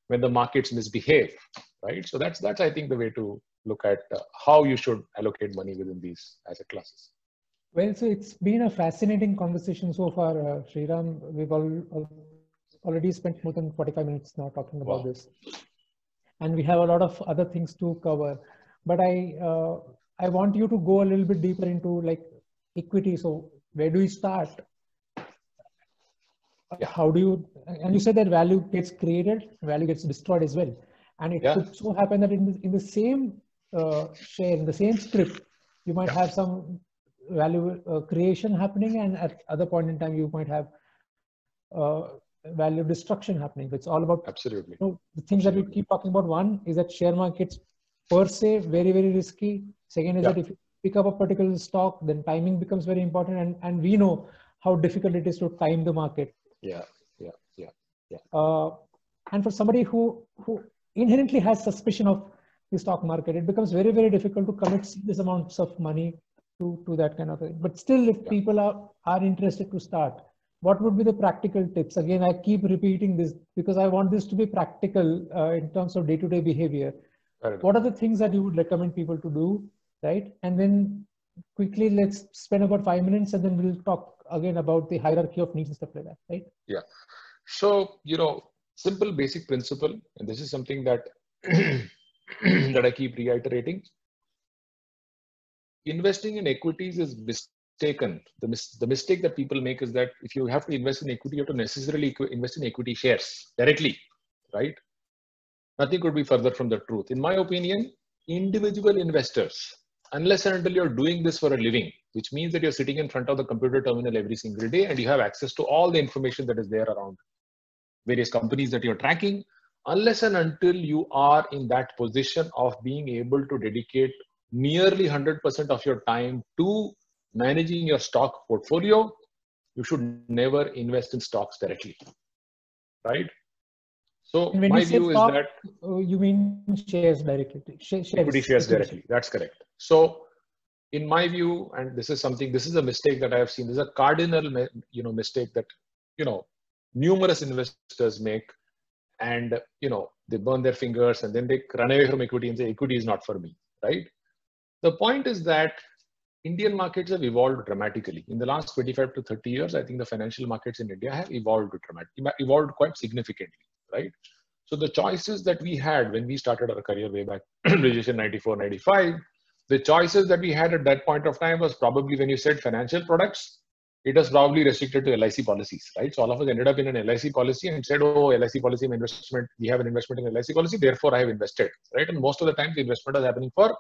when the markets misbehave, right? So that's I think the way to look at how you should allocate money within these asset classes. Well, so it's been a fascinating conversation so far, Sriram. We've already spent more than 45 minutes now talking about this, and we have a lot of other things to cover. But I want you to go a little bit deeper into like equity. So where do you start? How do you, and you said that value gets created, value gets destroyed as well. And it could so happen that in the same share, in the same script, you might have some value creation happening, and at other point in time, you might have value destruction happening. It's all about absolutely the things that we keep talking about. One is that share markets per se very, very risky. Second is that if you pick up a particular stock, then timing becomes very important, and we know how difficult it is to time the market. And for somebody who inherently has suspicion of the stock market, it becomes very, very difficult to commit serious amounts of money to that kind of thing. But still, if people are interested to start, what would be the practical tips? Again, I keep repeating this because I want this to be practical in terms of day-to-day behavior. What are the things that you would recommend people to do, right? And then quickly, let's spend about 5 minutes, and then we'll talk again about the hierarchy of needs and stuff like that, right? Yeah. So, simple basic principle, and this is something that that I keep reiterating. Investing in equities is mistaken. The mistake that people make is that if you have to invest in equity, you have to necessarily invest in equity shares directly, right? Nothing could be further from the truth. In my opinion, individual investors, unless and until you're doing this for a living, which means that you're sitting in front of the computer terminal every single day and you have access to all the information that is there around various companies that you're tracking, unless and until you are in that position of being able to dedicate nearly 100% of your time to managing your stock portfolio, you should never invest in stocks directly, right? So And when my you say view is stock, that you mean shares directly, equity shares equity directly. That's correct. So in my view, and this is a mistake that I have seen. This is a cardinal, mistake that, numerous investors make, and, they burn their fingers and then they run away from equity and say, equity is not for me, right? The point is that Indian markets have evolved dramatically. In the last 25 to 30 years, I think the financial markets in India have evolved quite significantly, right? So the choices that we had when we started our career way back, in 94, 95, the choices that we had at that point of time was probably, when you said financial products, it was probably restricted to LIC policies, right? So all of us ended up in an LIC policy and said, oh, LIC policy investment, we have an investment in LIC policy, therefore I have invested, right? And most of the time the investment is happening for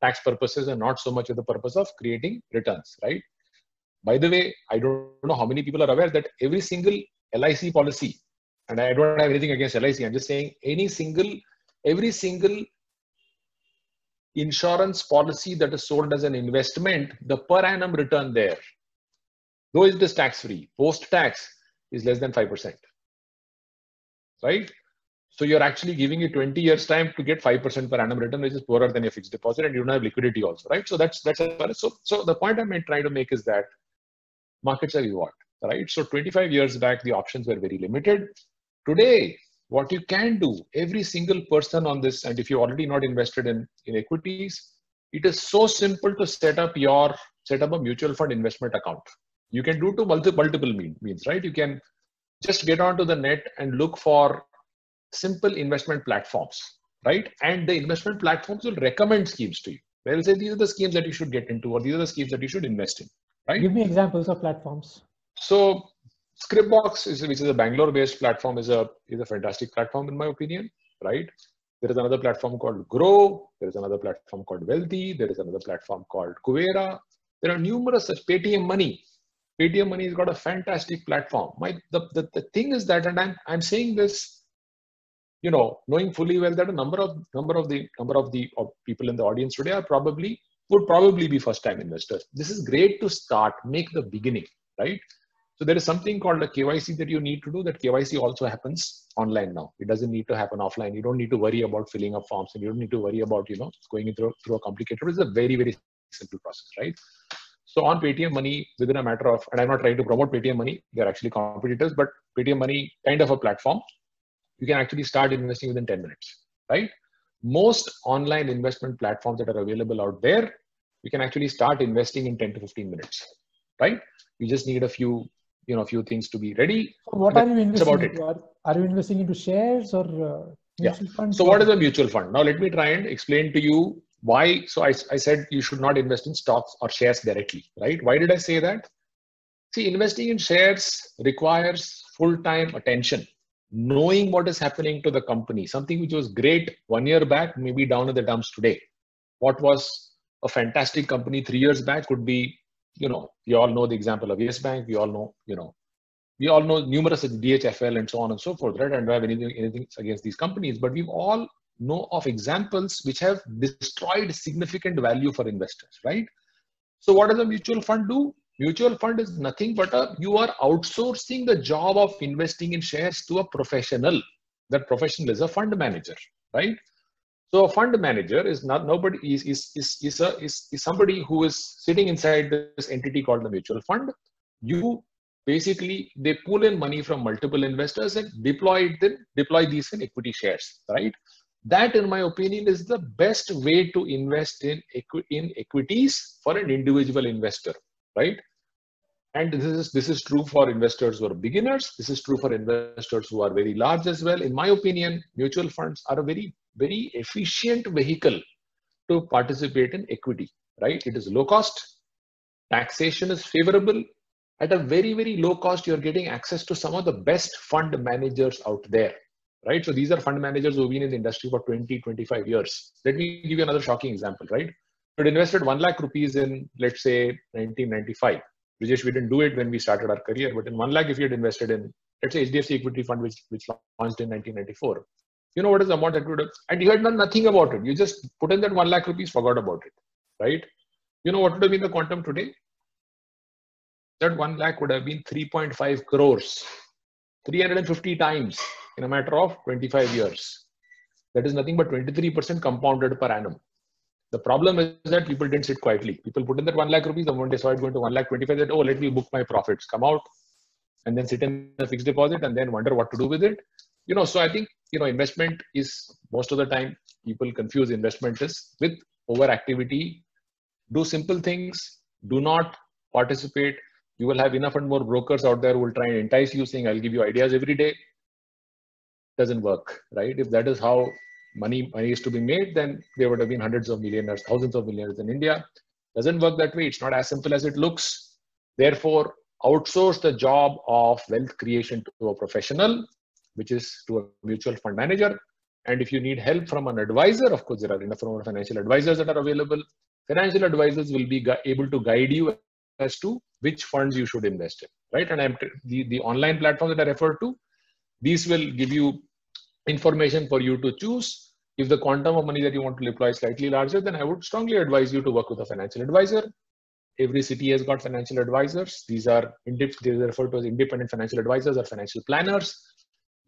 tax purposes and not so much with the purpose of creating returns, right? By the way, I don't know how many people are aware that every single LIC policy, and I don't have anything against LIC, I'm just saying every single insurance policy that is sold as an investment, the per annum return there, though it is tax-free, post-tax is less than 5%, right? So you're actually giving it 20 years time to get 5% per annum return, which is poorer than your fixed deposit, and you don't have liquidity also, right? So that's so the point I'm trying to make is that markets have evolved, right? So 25 years back, the options were very limited. Today, what you can do, every single person on this, and if you're already not invested in equities, it is so simple to set up a mutual fund investment account. You can do to multiple means, right? You can just get onto the net and look for simple investment platforms, right? And the investment platforms will recommend schemes to you. They'll say, these are the schemes that you should get into, or these are the schemes that you should invest in, right? Give me examples of platforms. So Scriptbox, which is a Bangalore-based platform, is a fantastic platform in my opinion, right? There is another platform called Grow. There is another platform called Wealthy. There is another platform called Kuvera. There are numerous. Paytm Money. Paytm Money has got a fantastic platform. The thing is that, and I'm saying this, knowing fully well that a number of the people in the audience today would probably be first-time investors. This is great to start, make the beginning, right? So there is something called a KYC that you need to do. That KYC also happens online now. It doesn't need to happen offline. You don't need to worry about filling up forms, and you don't need to worry about, going through a complicated. It's a very, very simple process, right? So on Paytm Money, within a matter of, and I'm not trying to promote Paytm Money, they're actually competitors, but Paytm Money, kind of a platform, you can actually start investing within 10 minutes, right? Most online investment platforms that are available out there, you can actually start investing in 10 to 15 minutes, right? You just need a few things to be ready. So what are you investing into? Are you investing into shares or mutual funds? So what is a mutual fund? Now let me try and explain to you why. So I said you should not invest in stocks or shares directly, right? Why did I say that? See, investing in shares requires full-time attention, knowing what is happening to the company. Something which was great 1 year back may be down in the dumps today. What was a fantastic company 3 years back could be, you all know the example of Yes Bank. We all know numerous DHFL and so on and so forth, right? And I don't have anything against these companies, but we all know of examples which have destroyed significant value for investors, right? So what does a mutual fund do? Mutual fund is nothing but you are outsourcing the job of investing in shares to a professional. That professional is a fund manager, right? So a fund manager is somebody who is sitting inside this entity called the mutual fund. They pull in money from multiple investors and deploy these in equity shares, right? That, in my opinion, is the best way to invest in equities for an individual investor, right? And this is true for investors who are beginners. This is true for investors who are very large as well. In my opinion, mutual funds are a very, very efficient vehicle to participate in equity, right? It is low cost. Taxation is favorable. At a very, very low cost, you're getting access to some of the best fund managers out there, right? So these are fund managers who've been in the industry for 20, 25 years. Let me give you another shocking example, right? You had invested 1 lakh rupees in, let's say, 1995. Brijesh, we didn't do it when we started our career, but in 1 lakh, if you had invested in, let's say, HDFC equity fund, which launched in 1994, you know what is the amount that would have, and you had done nothing about it. You just put in that 1 lakh rupees, forgot about it. right? You know what would have been the quantum today? That 1 lakh would have been 3.5 crores, 350 times in a matter of 25 years. That is nothing but 23% compounded per annum. The problem is that people didn't sit quietly. People put in that 1 lakh rupees, the moment they saw it going to 1 lakh 25, that, oh, let me book my profits, come out and then sit in a fixed deposit and then wonder what to do with it. You know, so I think, you know, investment is, most of the time people confuse investment is with overactivity. Do simple things, do not participate. You will have enough and more brokers out there who will try and entice you saying, I'll give you ideas every day. Doesn't work, right? If that is how money is to be made, then there would have been hundreds of millionaires, thousands of millionaires in India. Doesn't work that way. It's not as simple as it looks. Therefore, outsource the job of wealth creation to a professional, which is to a mutual fund manager. And if you need help from an advisor, of course, there are enough financial advisors that are available. Financial advisors will be able to guide you as to which funds you should invest in, right? And the online platform that I referred to, these will give you information for you to choose. If the quantum of money that you want to deploy is slightly larger, then I would strongly advise you to work with a financial advisor. Every city has got financial advisors. These are referred to as independent financial advisors or financial planners.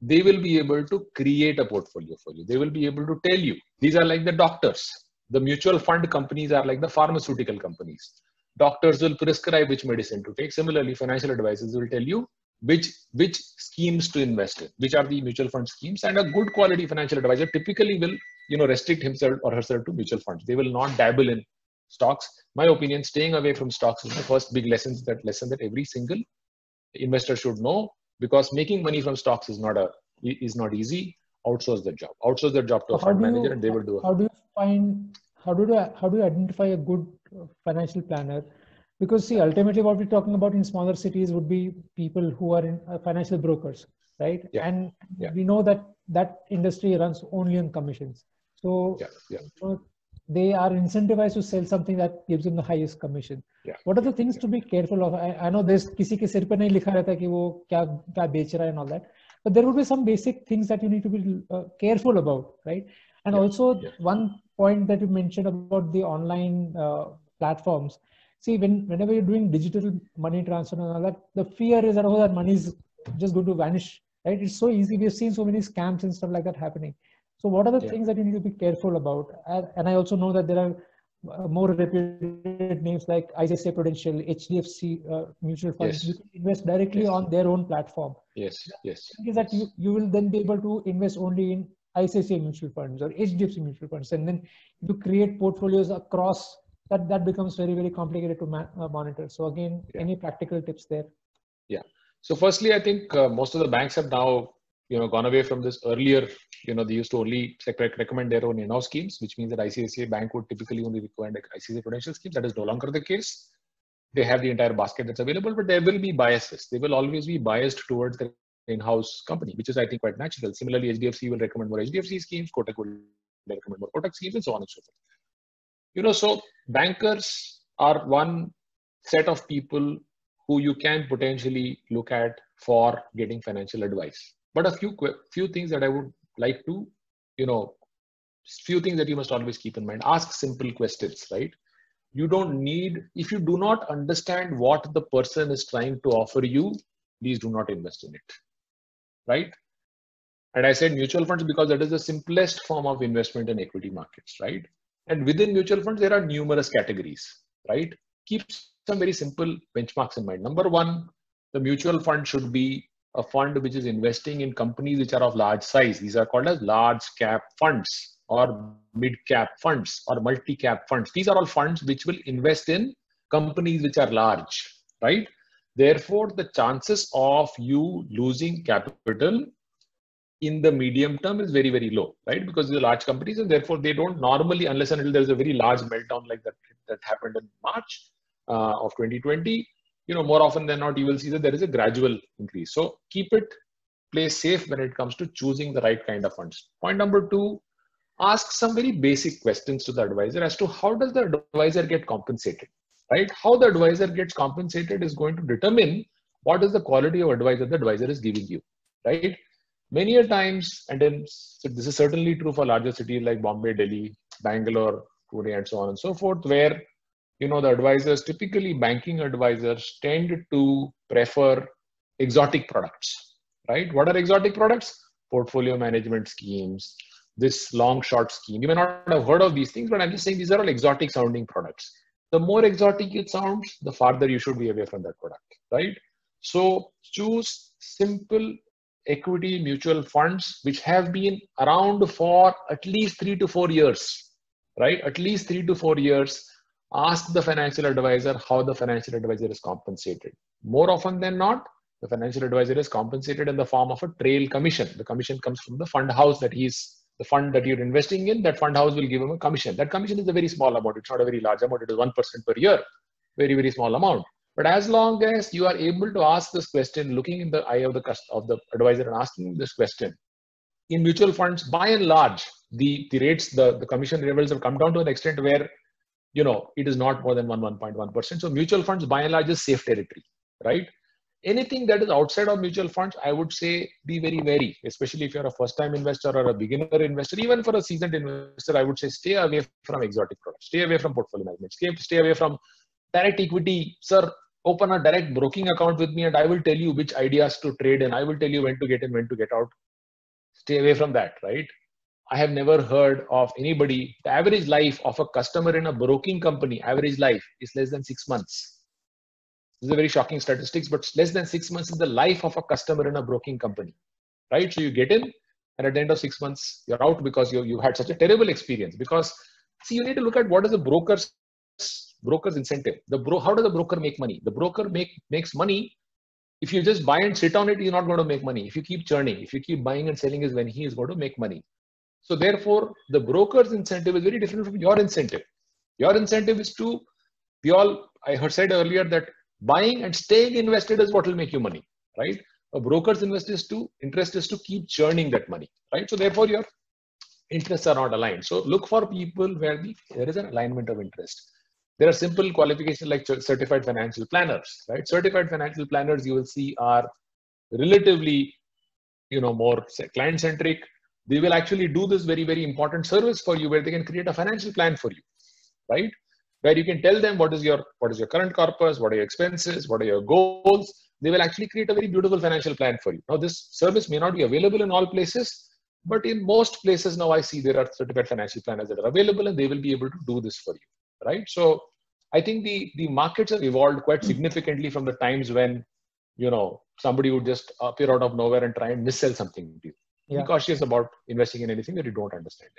They will be able to create a portfolio for you. They will be able to tell you. These are like the doctors. The mutual fund companies are like the pharmaceutical companies. Doctors will prescribe which medicine to take. Similarly, financial advisors will tell you which schemes to invest in, which are the mutual fund schemes. And a good quality financial advisor typically will, you know, restrict himself or herself to mutual funds. They will not dabble in stocks. My opinion, staying away from stocks is the first big lesson that every single investor should know, because making money from stocks is not easy. Outsource the job. Outsource the job to a fund manager, and they will do it. How do you identify a good financial planner? Because see, ultimately what we're talking about in smaller cities would be people who are in financial brokers, right? Yeah. And yeah. we know that industry runs only on commissions. So yeah. They are incentivized to sell something that gives them the highest commission. Yeah. What are the things to be careful of? I know there's किसी के सिर पे नहीं लिखा रहता कि वो क्या बेच रहा है and all that, but there would be some basic things that you need to be careful about, right? And also one point that you mentioned about the online platforms. See, whenever you're doing digital money transfer and all that, the fear is that, oh, that money is just going to vanish, right? It's so easy. We've seen so many scams and stuff like that happening. So what are the things that you need to be careful about? And I also know that there are more reputed names like ICICI Prudential, HDFC mutual funds. You can invest directly on their own platform. Yes. Is that you will then be able to invest only in ICICI mutual funds or HDFC mutual funds, and then you create portfolios across. That becomes very, very complicated to monitor. So again, any practical tips there? Yeah. So firstly, I think most of the banks have now, you know, gone away from this earlier. You know, they used to only recommend their own in-house schemes, which means that ICICI Bank would typically only recommend ICICI Prudential schemes. That is no longer the case. They have the entire basket that's available, but there will be biases. They will always be biased towards the in-house company, which is, I think, quite natural. Similarly, HDFC will recommend more HDFC schemes, Kotak will recommend more Kotak schemes, and so on and so forth. You know, so bankers are one set of people who you can potentially look at for getting financial advice. But a few things that I would like to, you know, few things that you must always keep in mind. Ask simple questions, right? You don't need, if you do not understand what the person is trying to offer you, please do not invest in it, right? And I said mutual funds because that is the simplest form of investment in equity markets, right? And within mutual funds, there are numerous categories, right? Keep some very simple benchmarks in mind. Number one, the mutual fund should be a fund which is investing in companies which are of large size. These are called as large cap funds or mid cap funds or multi cap funds. These are all funds which will invest in companies which are large, right? Therefore, the chances of you losing capital in the medium term is very, very low, right? Because these are large companies and therefore they don't normally, unless and until there's a very large meltdown like that happened in March of 2020, you know, more often than not, you will see that there is a gradual increase. So play safe when it comes to choosing the right kind of funds. Point number two, ask some very basic questions to the advisor as to how does the advisor get compensated, right? How the advisor gets compensated is going to determine what is the quality of advisor the advisor is giving you, right? Many a times, and then so this is certainly true for larger cities like Bombay, Delhi, Bangalore, today and so on and so forth, where, you know, the advisors, typically banking advisors, tend to prefer exotic products, right? What are exotic products? Portfolio management schemes, this long short scheme. You may not have heard of these things, but I'm just saying these are all exotic sounding products. The more exotic it sounds, the farther you should be away from that product, right? So choose simple equity mutual funds which have been around for at least 3 to 4 years, right? At least 3 to 4 years. Ask the financial advisor how the financial advisor is compensated. More often than not, the financial advisor is compensated in the form of a trail commission. The commission comes from the fund house the fund that you're investing in. That fund house will give him a commission. That commission is a very small amount. It's not a very large amount. It is 1% per year. Very, very small amount. But as long as you are able to ask this question, looking in the eye of the advisor and asking this question, in mutual funds, by and large, the rates, the commission levels have come down to an extent where, you know, it is not more than 1.1%. So mutual funds, by and large, is safe territory, right? Anything that is outside of mutual funds, I would say be very wary, especially if you're a first-time investor or a beginner investor. Even for a seasoned investor, I would say stay away from exotic products, stay away from portfolio management, stay away from direct equity. Sir, open a direct broking account with me and I will tell you which ideas to trade in. I will tell you when to get in, when to get out. Stay away from that, right? I have never heard of anybody. The average life of a customer in a broking company, average life is less than 6 months. This is a very shocking statistics, but less than 6 months is the life of a customer in a broking company, right? So you get in, and at the end of 6 months, you're out because you had such a terrible experience. Because see, you need to look at what is the broker's incentive. How does the broker make money? The broker makes money. If you just buy and sit on it, you're not going to make money. If you keep churning, if you keep buying and selling, is when he is going to make money. So therefore, the broker's incentive is very different from your incentive. Your incentive is to, I heard said earlier that buying and staying invested is what will make you money, right? A broker's interest is to keep churning that money, right? So therefore, your interests are not aligned. So look for people where there is an alignment of interest. There are simple qualifications like certified financial planners, right? Certified financial planners, you will see, are relatively, more client-centric. They will actually do this very, very important service for you, where they can create a financial plan for you, right? Where you can tell them what is your current corpus, what are your expenses, what are your goals. They will actually create a very beautiful financial plan for you. Now, this service may not be available in all places, but in most places now I see there are certified financial planners that are available, and they will be able to do this for you, right? So I think the markets have evolved quite significantly from the times when, somebody would just appear out of nowhere and try and missell something to you. Yeah. Be cautious about investing in anything that you don't understand.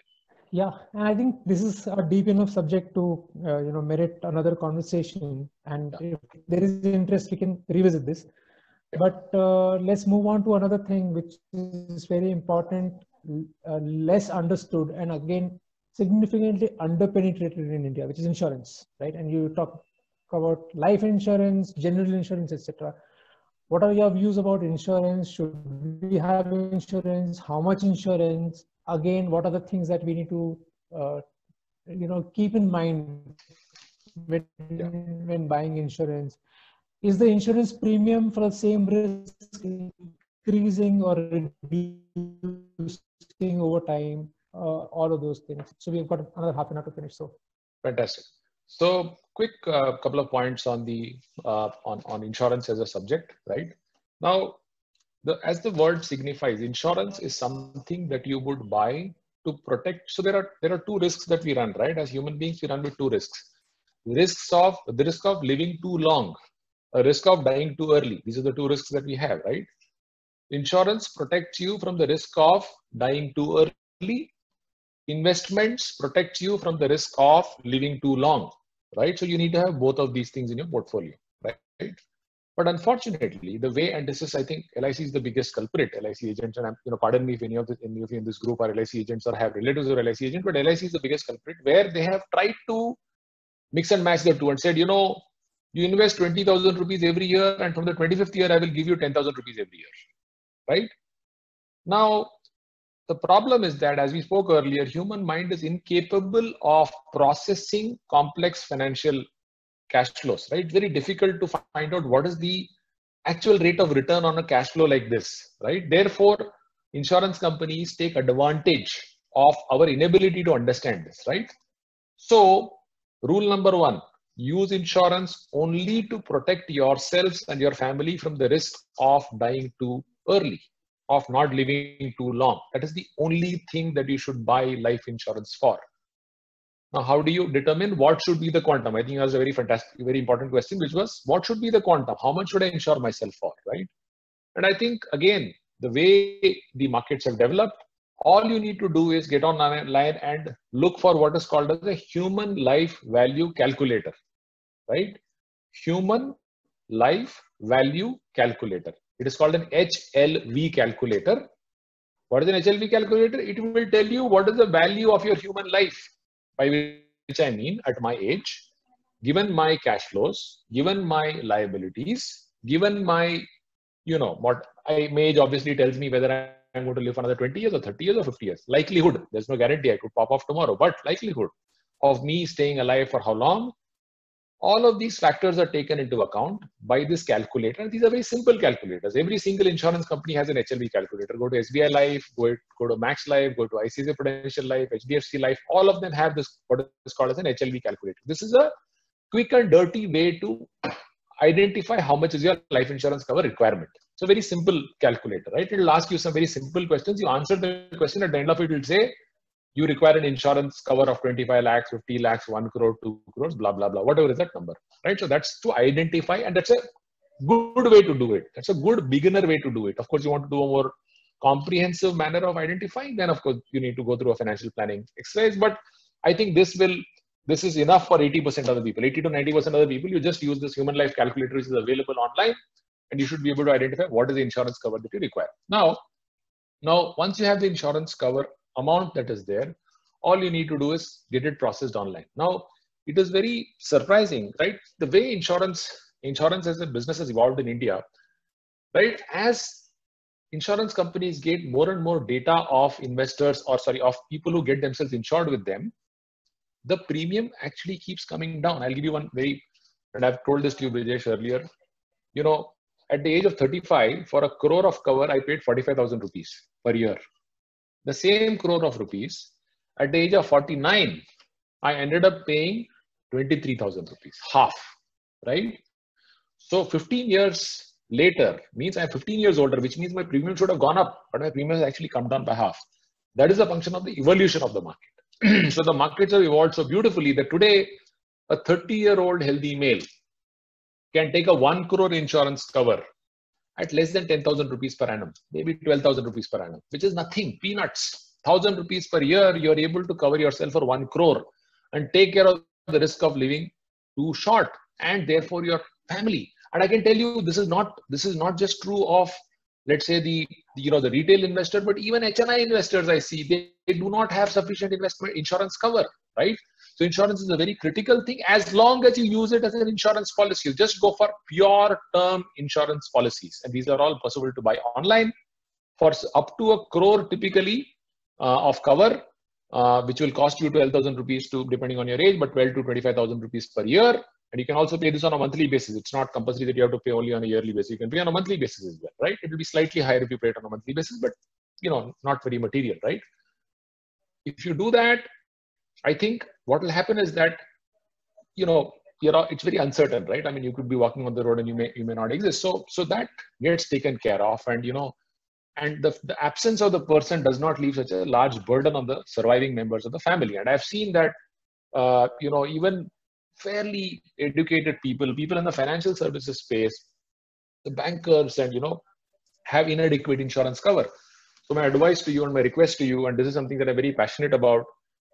Yeah, and I think this is a deep enough subject to merit another conversation. And if there is interest, we can revisit this. But let's move on to another thing which is very important, less understood, and again significantly underpenetrated in India, which is insurance, right? And you talk about life insurance, general insurance, etc. What are your views about insurance? Should we have insurance? How much insurance? Again, what are the things that we need to, keep in mind when buying insurance? Is the insurance premium for the same risk increasing or reducing over time? All of those things. So we've got another half an hour to finish. So fantastic. So quick couple of points on the on insurance as a subject, right? Now, as the word signifies, insurance is something that you would buy to protect. So there are two risks that we run, right? As human beings, we run with two risks. The risk of living too long, a risk of dying too early. These are the two risks that we have, right? Insurance protects you from the risk of dying too early. Investments protect you from the risk of living too long, right? So you need to have both of these things in your portfolio, right? But unfortunately, the way, and this is, I think, LIC is the biggest culprit. LIC agents, and pardon me if any of you in this group are LIC agents or have relatives or LIC agents, but LIC is the biggest culprit, where they have tried to mix and match the two and said, you invest 20,000 rupees every year, and from the 25th year, I will give you 10,000 rupees every year, right? Now, the problem is that, as we spoke earlier, human mind is incapable of processing complex financial cash flows, right? It's very difficult to find out what is the actual rate of return on a cash flow like this, right? Therefore, insurance companies take advantage of our inability to understand this, right? So rule number one, use insurance only to protect yourselves and your family from the risk of dying too early, of not living too long. That is the only thing that you should buy life insurance for. Now, how do you determine what should be the quantum? I think that's a very fantastic, very important question, which was what should be the quantum? How much should I insure myself for, right? And I think, again, the way the markets have developed, all you need to do is get online and look for what is called as a human life value calculator, right? Human life value calculator. It is called an HLV calculator. What is an HLV calculator? It will tell you what is the value of your human life, by which I mean at my age, given my cash flows, given my liabilities, given my, what my age obviously tells me whether I'm going to live for another 20 years or 30 years or 50 years. Likelihood, there's no guarantee I could pop off tomorrow, but likelihood of me staying alive for how long, all of these factors are taken into account by this calculator. And these are very simple calculators. Every single insurance company has an HLV calculator. Go to SBI Life, go to Max Life, go to ICICI Prudential Life, HDFC Life. All of them have this, what is called as an HLV calculator. This is a quick and dirty way to identify how much is your life insurance cover requirement. It's a very simple calculator, right? It will ask you some very simple questions. You answer the question, at the end of it, it will say, you require an insurance cover of 25 lakhs, 50 lakhs, 1 crore, 2 crores, blah, blah, blah, whatever is that number, right? So that's to identify, and that's a good way to do it. That's a good beginner way to do it. Of course, you want to do a more comprehensive manner of identifying, then of course, you need to go through a financial planning exercise. But I think this is enough for 80% of the people. 80 to 90% of the people, you just use this human life calculator, which is available online, and you should be able to identify what is the insurance cover that you require. Now, once you have the insurance cover amount that is there, all you need to do is get it processed online. Now, it is very surprising, right? The way insurance as a business has evolved in India, right? As insurance companies get more and more data of investors, of people who get themselves insured with them, the premium actually keeps coming down. I'll give you one and I've told this to you, Brijesh, earlier. At the age of 35, for a crore of cover, I paid 45,000 rupees per year. The same crore of rupees, at the age of 49, I ended up paying 23,000 rupees, half, right? So 15 years later means I'm 15 years older, which means my premium should have gone up, but my premium has actually come down by half. That is a function of the evolution of the market. So the markets have evolved so beautifully that today, a 30-year-old healthy male can take a 1 crore insurance cover at less than 10,000 rupees per annum, maybe 12,000 rupees per annum, which is nothing, peanuts. 1,000 rupees per year, you're able to cover yourself for 1 crore and take care of the risk of living too short, and therefore your family. And I can tell you, this is not just true of, let's say, the retail investor, but even HNI investors I see, they do not have sufficient investment insurance cover, right? So insurance is a very critical thing as long as you use it as an insurance policy. You just go for pure term insurance policies. And these are all possible to buy online for up to 1 crore typically of cover, which will cost you 12,000 rupees depending on your age, but 12 to 25,000 rupees per year. And you can also pay this on a monthly basis. It's not compulsory that you have to pay only on a yearly basis. You can pay on a monthly basis as well, right? It will be slightly higher if you pay it on a monthly basis, but not very material, right? If you do that, I think what will happen is that, it's very uncertain, right? I mean, you could be walking on the road and you may not exist. So that gets taken care of, and and the absence of the person does not leave such a large burden on the surviving members of the family. And I've seen that, even fairly educated people in the financial services space, the bankers, and have inadequate insurance cover. So my advice to you and my request to you, and this is something that I'm very passionate about,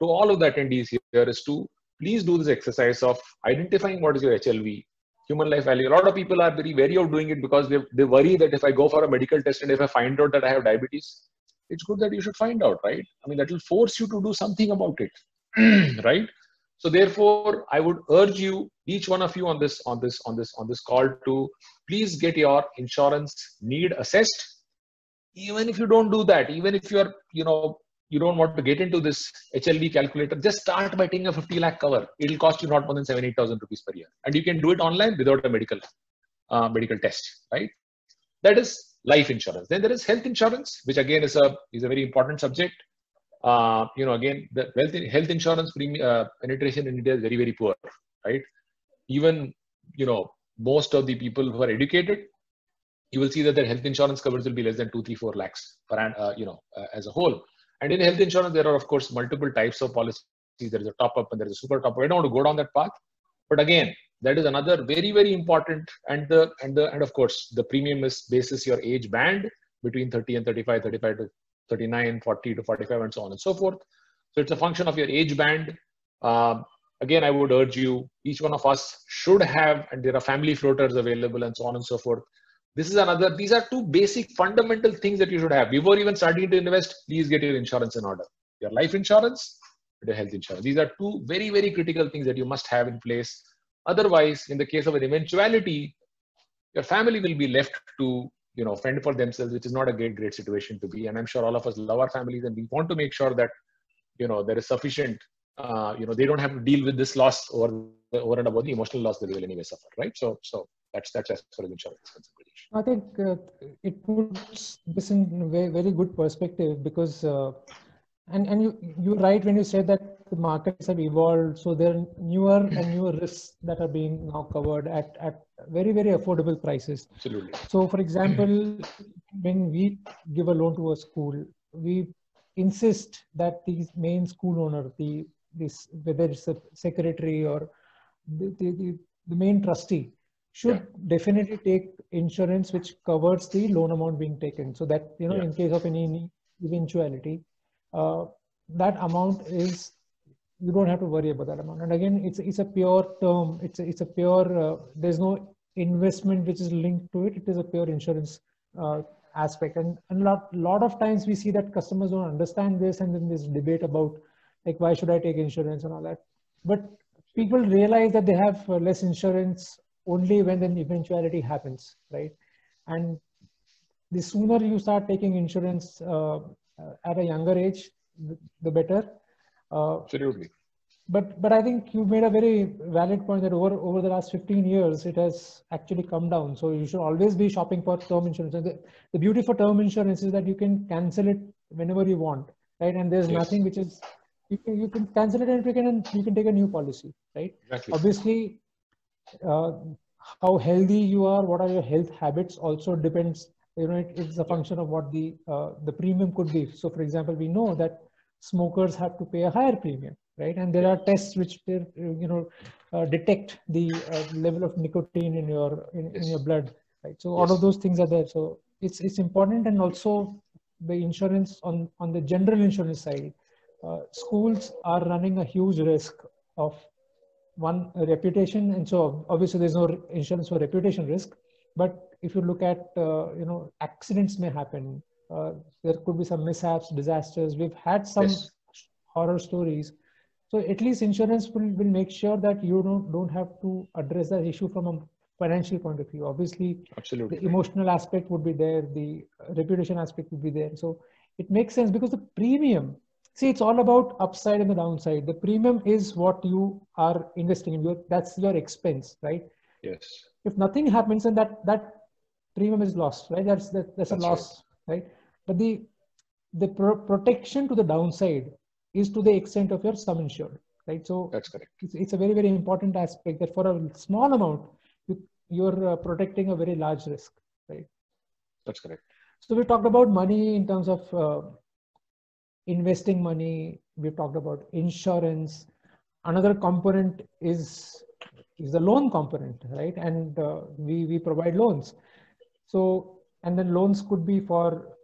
to all of the attendees here, is to please do this exercise of identifying what is your HLV, human life value. A lot of people are very wary of doing it because they worry that if I go for a medical test and if I find out that I have diabetes, it's good that you should find out, right? I mean, that will force you to do something about it, right? So therefore, I would urge you, each one of you on this call, to please get your insurance need assessed. Even if you don't do that, even if you're, you don't want to get into this HLV calculator, just start by taking a 50 lakh cover. It'll cost you not more than 7,000-8,000 rupees per year. And you can do it online without a medical test, right? That is life insurance. Then there is health insurance, which again is a very important subject. again, the health insurance penetration in India is very, very poor, right? Even, most of the people who are educated, you will see that their health insurance coverage will be less than 2, 3, 4 lakhs as a whole. And in health insurance, there are, of course, multiple types of policies. There is a top up and there is a super top up. I don't want to go down that path. But again, that is another very, very important. And of course, the premium is basis your age band between 30 and 35, 35 to 39, 40 to 45, and so on and so forth. So it's a function of your age band. Again, I would urge you, each one of us should have, and there are family floaters available and so on and so forth. These are two basic fundamental things that you should have. Before even starting to invest, please get your insurance in order. Your life insurance, your health insurance. These are two very, very critical things that you must have in place. Otherwise, in the case of an eventuality, your family will be left to, fend for themselves, which is not a great situation to be. And I'm sure all of us love our families, and we want to make sure that, there is sufficient, they don't have to deal with this loss over and above the emotional loss that they will anyway suffer, right? So that's as far as insurance is concerned. I think it puts this in a very, very good perspective, because and you're right when you said that the markets have evolved, so there are newer and newer risks that are being now covered at very, very affordable prices. Absolutely. So, for example, when we give a loan to a school, we insist that the main school owner, whether it's a secretary or the main trustee, should definitely take insurance which covers the loan amount being taken, so that in case of any eventuality, that amount is, you don't have to worry about that amount. And again, it's a pure term. It's a pure. There's no investment which is linked to it. It is a pure insurance aspect. And a lot of times we see that customers don't understand this, and then there's debate about like, why should I take insurance and all that. But people realize that they have less insurance only when an eventuality happens, right? And the sooner you start taking insurance at a younger age, the better. Absolutely. But I think you made a very valid point that over the last 15 years, it has actually come down. So you should always be shopping for term insurance. And the beauty for term insurance is that you can cancel it whenever you want, right? And there's nothing which is, you can cancel it and you can take a new policy, right? Exactly. Obviously, how healthy you are, what are your health habits also depends. It's a function of what the premium could be. So, for example, we know that smokers have to pay a higher premium, right? And there are tests which detect the level of nicotine in your blood, right? So all of those things are there. So it's important. And also the insurance on the general insurance side, schools are running a huge risk of one, reputation. And so obviously there's no insurance for reputation risk. But if you look at, accidents may happen. There could be some mishaps, disasters. We've had some horror stories. So at least insurance will make sure that you don't have to address that issue from a financial point of view. Obviously, absolutely, the emotional aspect would be there. The reputation aspect would be there. So it makes sense, because the premium, see, it's all about upside and the downside. The premium is what you are investing in. That's your expense, right? Yes. If nothing happens, then that premium is lost, right? That's a loss, right? But the protection to the downside is to the extent of your sum insured, right? So that's correct. It's a very, very important aspect that for a small amount, you're protecting a very large risk, right? That's correct. So we talked about money in terms of investing money. We've talked about insurance. Another component is the loan component, right? And we provide loans. So, and then loans could be for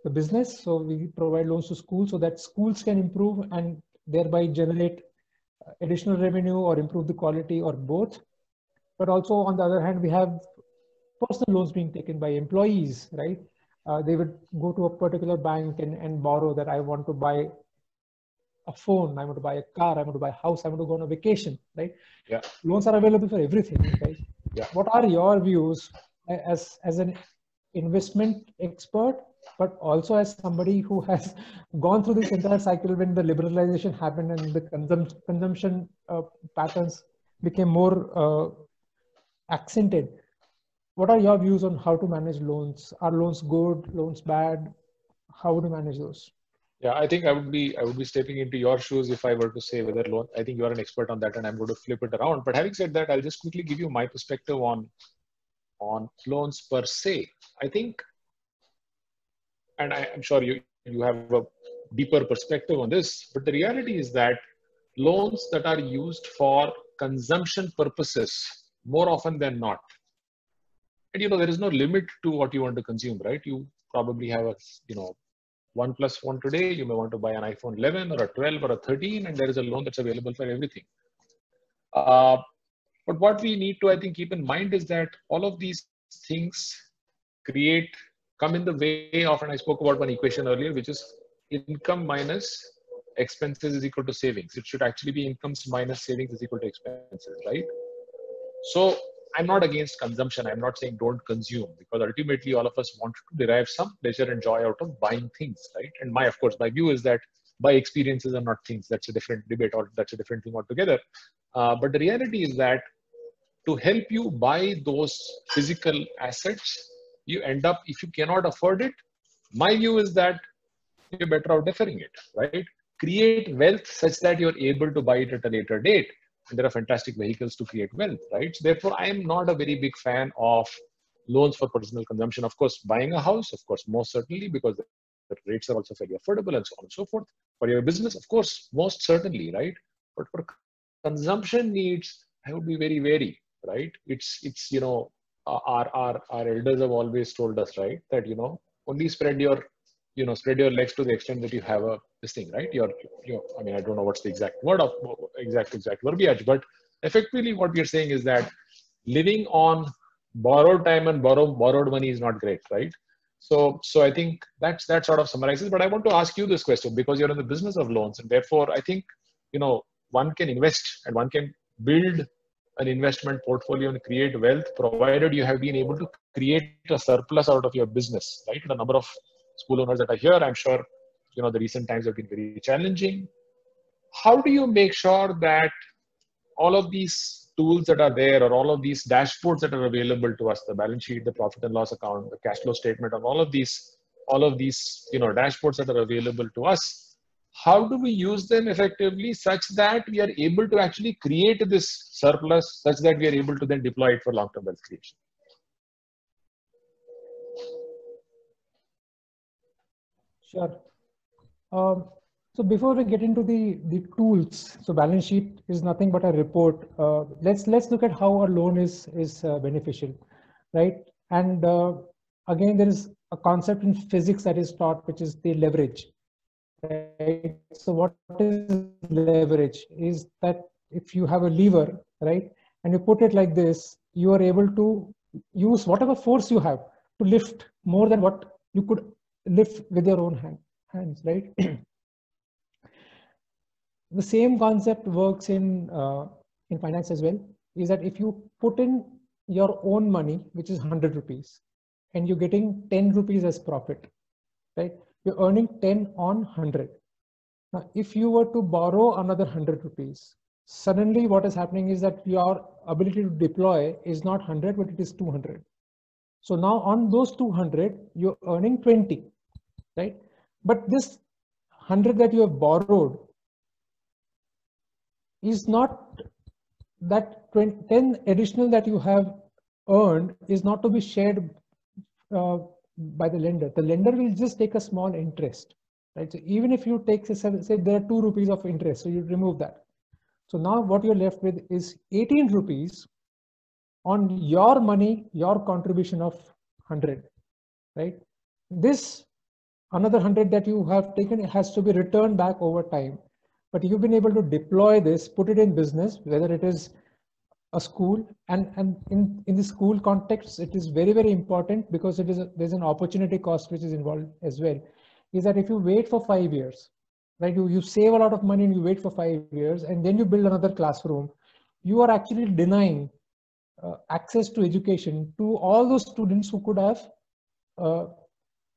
the business. So we provide loans to schools so that schools can improve and thereby generate additional revenue or improve the quality, or both. But also on the other hand, we have personal loans being taken by employees, right? They would go to a particular bank and borrow that I want to buy a phone, I want to buy a car, I want to buy a house, I want to go on a vacation, right? Yeah. Loans are available for everything, right? Yeah. What are your views as an investment expert, but also as somebody who has gone through this entire cycle when the liberalization happened and the consumption patterns became more accented? What are your views on how to manage loans? Are loans good, loans bad? How would you manage those? Yeah, I think I would be stepping into your shoes if I were to say whether loan. I think you are an expert on that, and I'm going to flip it around. But having said that, I'll just quickly give you my perspective on loans per se. I think, and I'm sure you have a deeper perspective on this, but the reality is that loans that are used for consumption purposes more often than not, and there is no limit to what you want to consume, right? You probably have a OnePlus phone today. You may want to buy an iPhone 11 or a 12 or a 13, and there is a loan that's available for everything. Uh, but what we need to, I think, keep in mind is that all of these things come in the way of, and I spoke about one equation earlier, which is income minus expenses is equal to savings. It should actually be incomes minus savings is equal to expenses, right? So I'm not against consumption. I'm not saying don't consume, because ultimately all of us want to derive some pleasure and joy out of buying things, right? And of course, my view is that buy experiences are not things. That's a different debate, or that's a different thing altogether. But the reality is that to help you buy those physical assets, you end up, if you cannot afford it, my view is that you're better off deferring it, right? Create wealth such that you're able to buy it at a later date. And there are fantastic vehicles to create wealth, right? So therefore, I am not a very big fan of loans for personal consumption. Of course, buying a house, of course, most certainly, because the rates are also fairly affordable and so on and so forth. For your business, of course, most certainly, right? But for consumption needs, I would be very wary, right? It's our elders have always told us, right, that only spread your legs to the extent that you have this thing, right? I mean, I don't know what's the exact word of exact verbiage, but effectively what we are saying is that living on borrowed time and borrowed money is not great, right? So I think that sort of summarizes. But I want to ask you this question, because you're in the business of loans, and therefore I think one can invest and one can build an investment portfolio and create wealth, provided you have been able to create a surplus out of your business, right? The number of school owners that are here, I'm sure the recent times have been very challenging. How do you make sure that all of these tools that are there, or all of these dashboards that are available to us, the balance sheet, the profit and loss account, the cash flow statement, and all of these dashboards that are available to us, how do we use them effectively such that we are able to actually create this surplus, such that we are able to then deploy it for long-term wealth creation? Sure. So before we get into the tools, so balance sheet is nothing but a report. Let's look at how a loan is beneficial, right? And again, there is a concept in physics that is taught, which is the leverage, right? So what is leverage? Is that if you have a lever, right, and you put it like this, you are able to use whatever force you have to lift more than what you could lift with your own hands, right? The same concept works in finance as well. Is that if you put in your own money, which is 100 rupees, and you're getting 10 rupees as profit, right? You're earning 10 on 100. Now, if you were to borrow another 100 rupees, suddenly what is happening is that your ability to deploy is not 100, but it is 200. So now on those 200, you're earning 20, right? But this 100 that you have borrowed is not that 10 additional that you have earned is not to be shared by the lender. The lender will just take a small interest, right? So even if you take, say there are 2 rupees of interest, so you remove that. So now what you're left with is 18 rupees on your money, your contribution of 100, right? This another 100 that you have taken has to be returned back over time. But you've been able to deploy this, put it in business, whether it is a school, and in the school context, it is very, very important, because there's an opportunity cost which is involved as well. Is that if you wait for 5 years, right, you save a lot of money and you wait for 5 years, and then you build another classroom, you are actually denying access to education to all those students who could have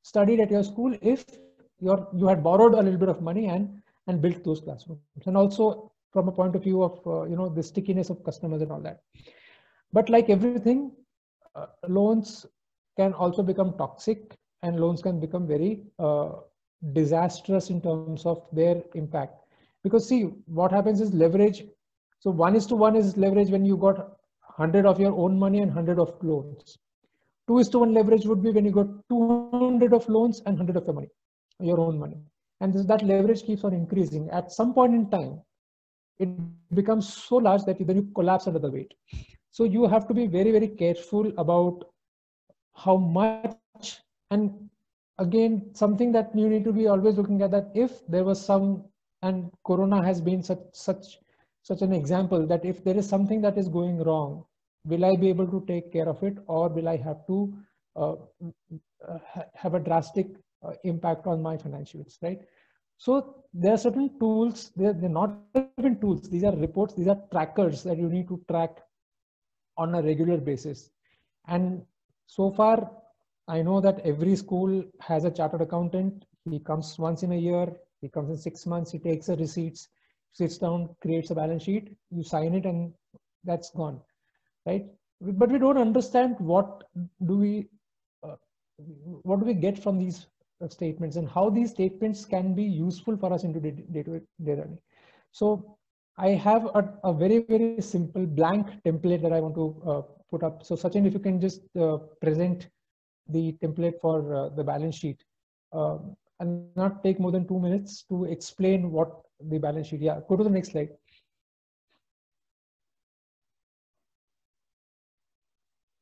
studied at your school if you had borrowed a little bit of money and built those classrooms. And also from a point of view of the stickiness of customers and all that. But like everything, loans can also become toxic, and loans can become very disastrous in terms of their impact. Because see, what happens is leverage. So 1:1 is leverage when you got 100 of your own money and 100 of loans. 2:1 leverage would be when you got 200 of loans and 100 of your money, your own money. And that leverage keeps on increasing. At some point in time, it becomes so large that then you collapse under the weight. So you have to be very, very careful about how much. And again, something that you need to be always looking at, that if there was some, and Corona has been such an example, that if there is something that is going wrong, will I be able to take care of it, or will I have to have a drastic impact on my financials, right? So there are certain tools, they're not even tools, these are reports, these are trackers that you need to track on a regular basis. And so far, I know that every school has a chartered accountant. He comes once in a year, he comes in 6 months, he takes the receipts, sits down, creates a balance sheet, you sign it, and that's gone, right? But we don't understand what do we get from these statements, and how these statements can be useful for us into day-to-day learning. So I have a very, very simple blank template that I want to put up. So Sachin, if you can just present the template for the balance sheet. I'll not take more than 2 minutes to explain what the balance sheet. Yeah, go to the next slide.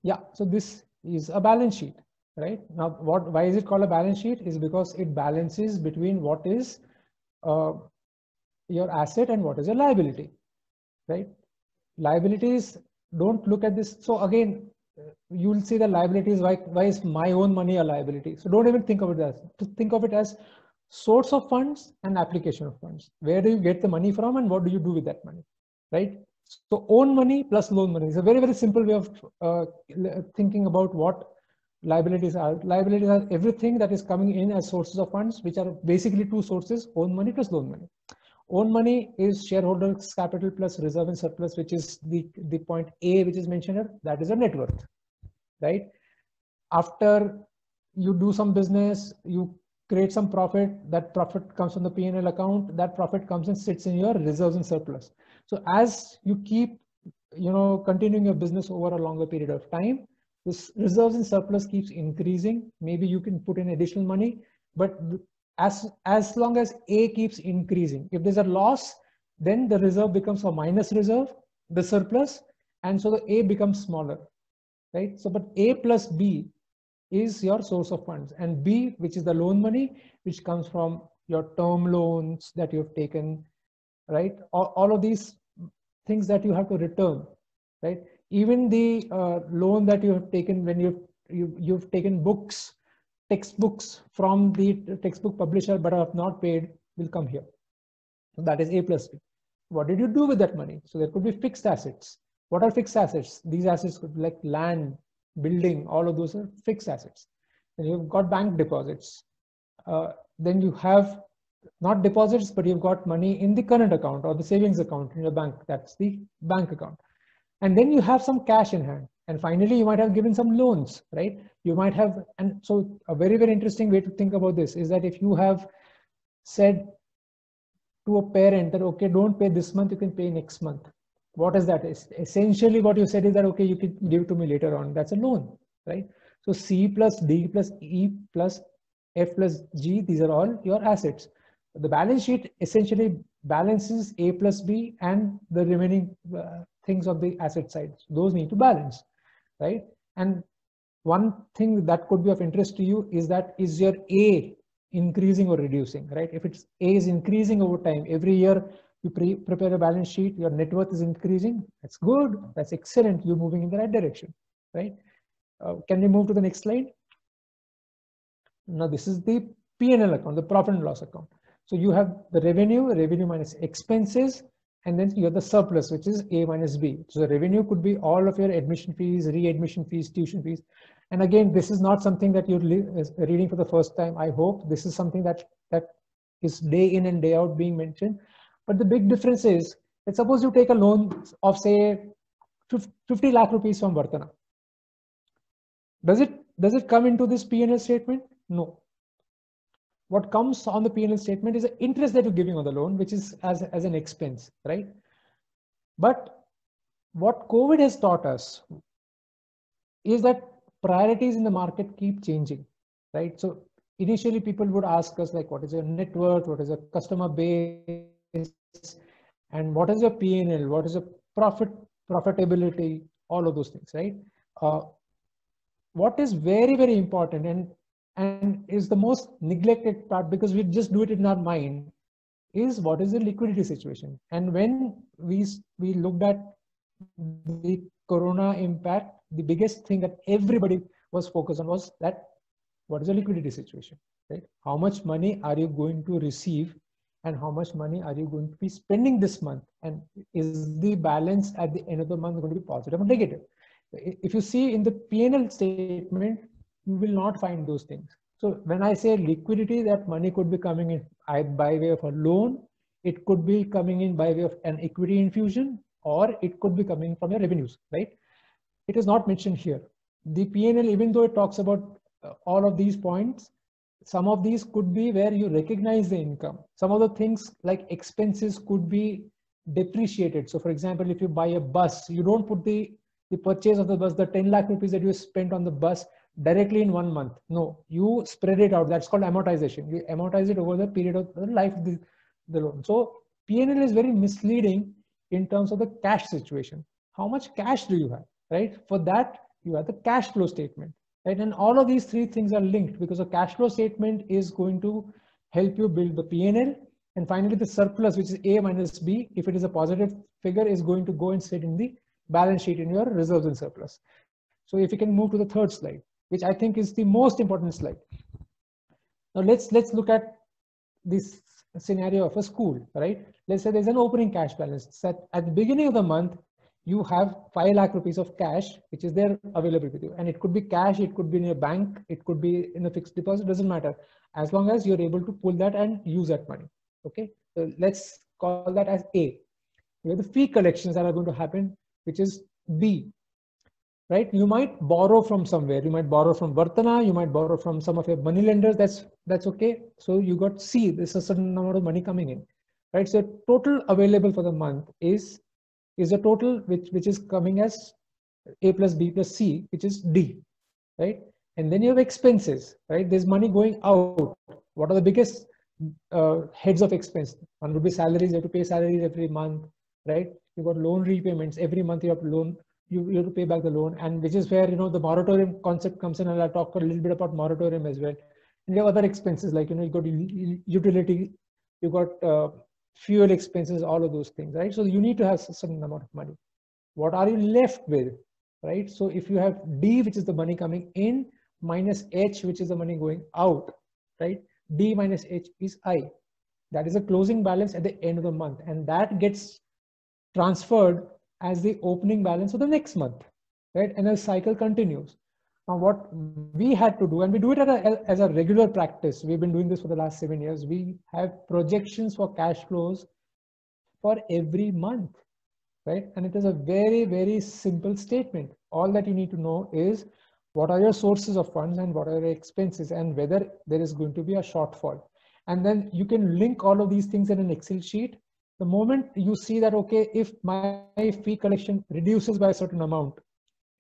Yeah, so this is a balance sheet, right? Now, why is it called a balance sheet? Is because it balances between what is your asset and what is your liability, right? Liabilities, don't look at this. So again, you will see the liabilities. Why is my own money a liability? So don't even think of it as, think of it as source of funds and application of funds. Where do you get the money from, and what do you do with that money, right? So own money plus loan money is a very, very simple way of thinking about what liabilities are. Liabilities are everything that is coming in as sources of funds, which are basically two sources: own money plus loan money. Own money is shareholders' capital plus reserve and surplus, which is the point A, which is mentioned here. That is a net worth, right? After you do some business, you create some profit. That profit comes from the P&L account. That profit comes and sits in your reserves and surplus. So as you keep, continuing your business over a longer period of time, this reserves and surplus keeps increasing. Maybe you can put in additional money, but as long as A keeps increasing, if there's a loss, then the reserve becomes a minus reserve, the surplus, and so the A becomes smaller, right? So, but A plus B is your source of funds, and B, which is the loan money, which comes from your term loans that you've taken, right? All of these things that you have to return, right? Even the loan that you have taken when you've taken textbooks from the textbook publisher but have not paid, will come here. So that is A plus B. What did you do with that money? So there could be fixed assets. What are fixed assets? These assets could be like land, building, all of those are fixed assets. Then you've got bank deposits. Then you have not deposits, but you've got money in the current account or the savings account in your bank. That's the bank account. And then you have some cash in hand. And finally, you might have given some loans, right? You might have, and so a very, very interesting way to think about this is that if you have said to a parent that, okay, don't pay this month, you can pay next month. What is that? Essentially, what you said is that, okay, you can give it to me later on. That's a loan, right? So C plus D plus E plus F plus G, these are all your assets. The balance sheet essentially balances A plus B and the remaining things of the asset side. Those need to balance, right? And one thing that could be of interest to you is that, is your A increasing or reducing, right? If it's A is increasing over time, every year you prepare a balance sheet, your net worth is increasing, that's good, that's excellent, you're moving in the right direction, right? Can we move to the next slide? Now this is the P&L account, the profit and loss account. So you have the revenue minus expenses, and then you have the surplus, which is A minus B. So the revenue could be all of your admission fees, readmission fees, tuition fees. And again, this is not something that you're reading for the first time. I hope this is something that is day in and day out being mentioned. But the big difference is that suppose you take a loan of say 50 lakh rupees from Vartana. Does it come into this P&L statement? No. what comes on the P&L statement is the interest that you're giving on the loan, which is as an expense, right? But what COVID has taught us is that priorities in the market keep changing, right? So initially people would ask us like, what is your net worth? What is your customer base? And what is your P&L? What is your profitability? All of those things, right? What is very, very important and is the most neglected part, because we just do it in our mind, is what is the liquidity situation. And when we looked at the corona impact, the biggest thing that everybody was focused on was that what is the liquidity situation, right? How much money are you going to receive and how much money are you going to be spending this month? And is the balance at the end of the month going to be positive or negative? If you see in the P&L statement, you will not find those things. So when I say liquidity, that money could be coming in by way of a loan, it could be coming in by way of an equity infusion, or it could be coming from your revenues, right? It is not mentioned here. The P&L, even though it talks about all of these points, some of these could be where you recognize the income. Some of the things like expenses could be depreciated. So for example, if you buy a bus, you don't put the purchase of the bus, the 10 lakh rupees that you spent on the bus directly in 1 month. No, you spread it out. That's called amortization. You amortize it over the period of the life of the loan. So P&L is very misleading in terms of the cash situation. How much cash do you have, right? For that, you have the cash flow statement, right? And all of these three things are linked, because a cash flow statement is going to help you build the P&L. And finally, the surplus, which is A minus B, if it is a positive figure, is going to go and sit in the balance sheet in your reserves and surplus. So if you can move to the third slide, which I think is the most important slide. Now let's look at this scenario of a school, right? Let's say there's an opening cash balance. That at the beginning of the month, you have 5 lakh rupees of cash, which is there available with you. And it could be cash, it could be in your bank, it could be in a fixed deposit, doesn't matter. As long as you're able to pull that and use that money, okay? So let's call that as A. You have the fee collections that are going to happen, which is B, right? You might borrow from somewhere. You might borrow from Vartana, you might borrow from some of your money lenders. That's okay. So you got C, there's a certain amount of money coming in, right? So total available for the month is a total which is coming as A plus B plus C, which is D, right? And then you have expenses, right? There's money going out. What are the biggest heads of expense? One would be salaries. You have to pay salaries every month, right? You got loan repayments every month. You have to loan. You have to pay back the loan, and which is where the moratorium concept comes in. And I'll talk a little bit about moratorium as well. And you have other expenses like you got utility, you got fuel expenses, all of those things, right? So you need to have a certain amount of money. What are you left with, right? So if you have D, which is the money coming in, minus H, which is the money going out, right? D minus H is I. That is a closing balance at the end of the month, and that gets transferred as the opening balance of the next month, right? And the cycle continues. Now, what we had to do, and we do it as a regular practice, we've been doing this for the last 7 years, we have projections for cash flows for every month, right? And it is a very, very simple statement. All that you need to know is what are your sources of funds and what are your expenses and whether there is going to be a shortfall. And then you can link all of these things in an Excel sheet. The moment you see that, okay, if my fee collection reduces by a certain amount,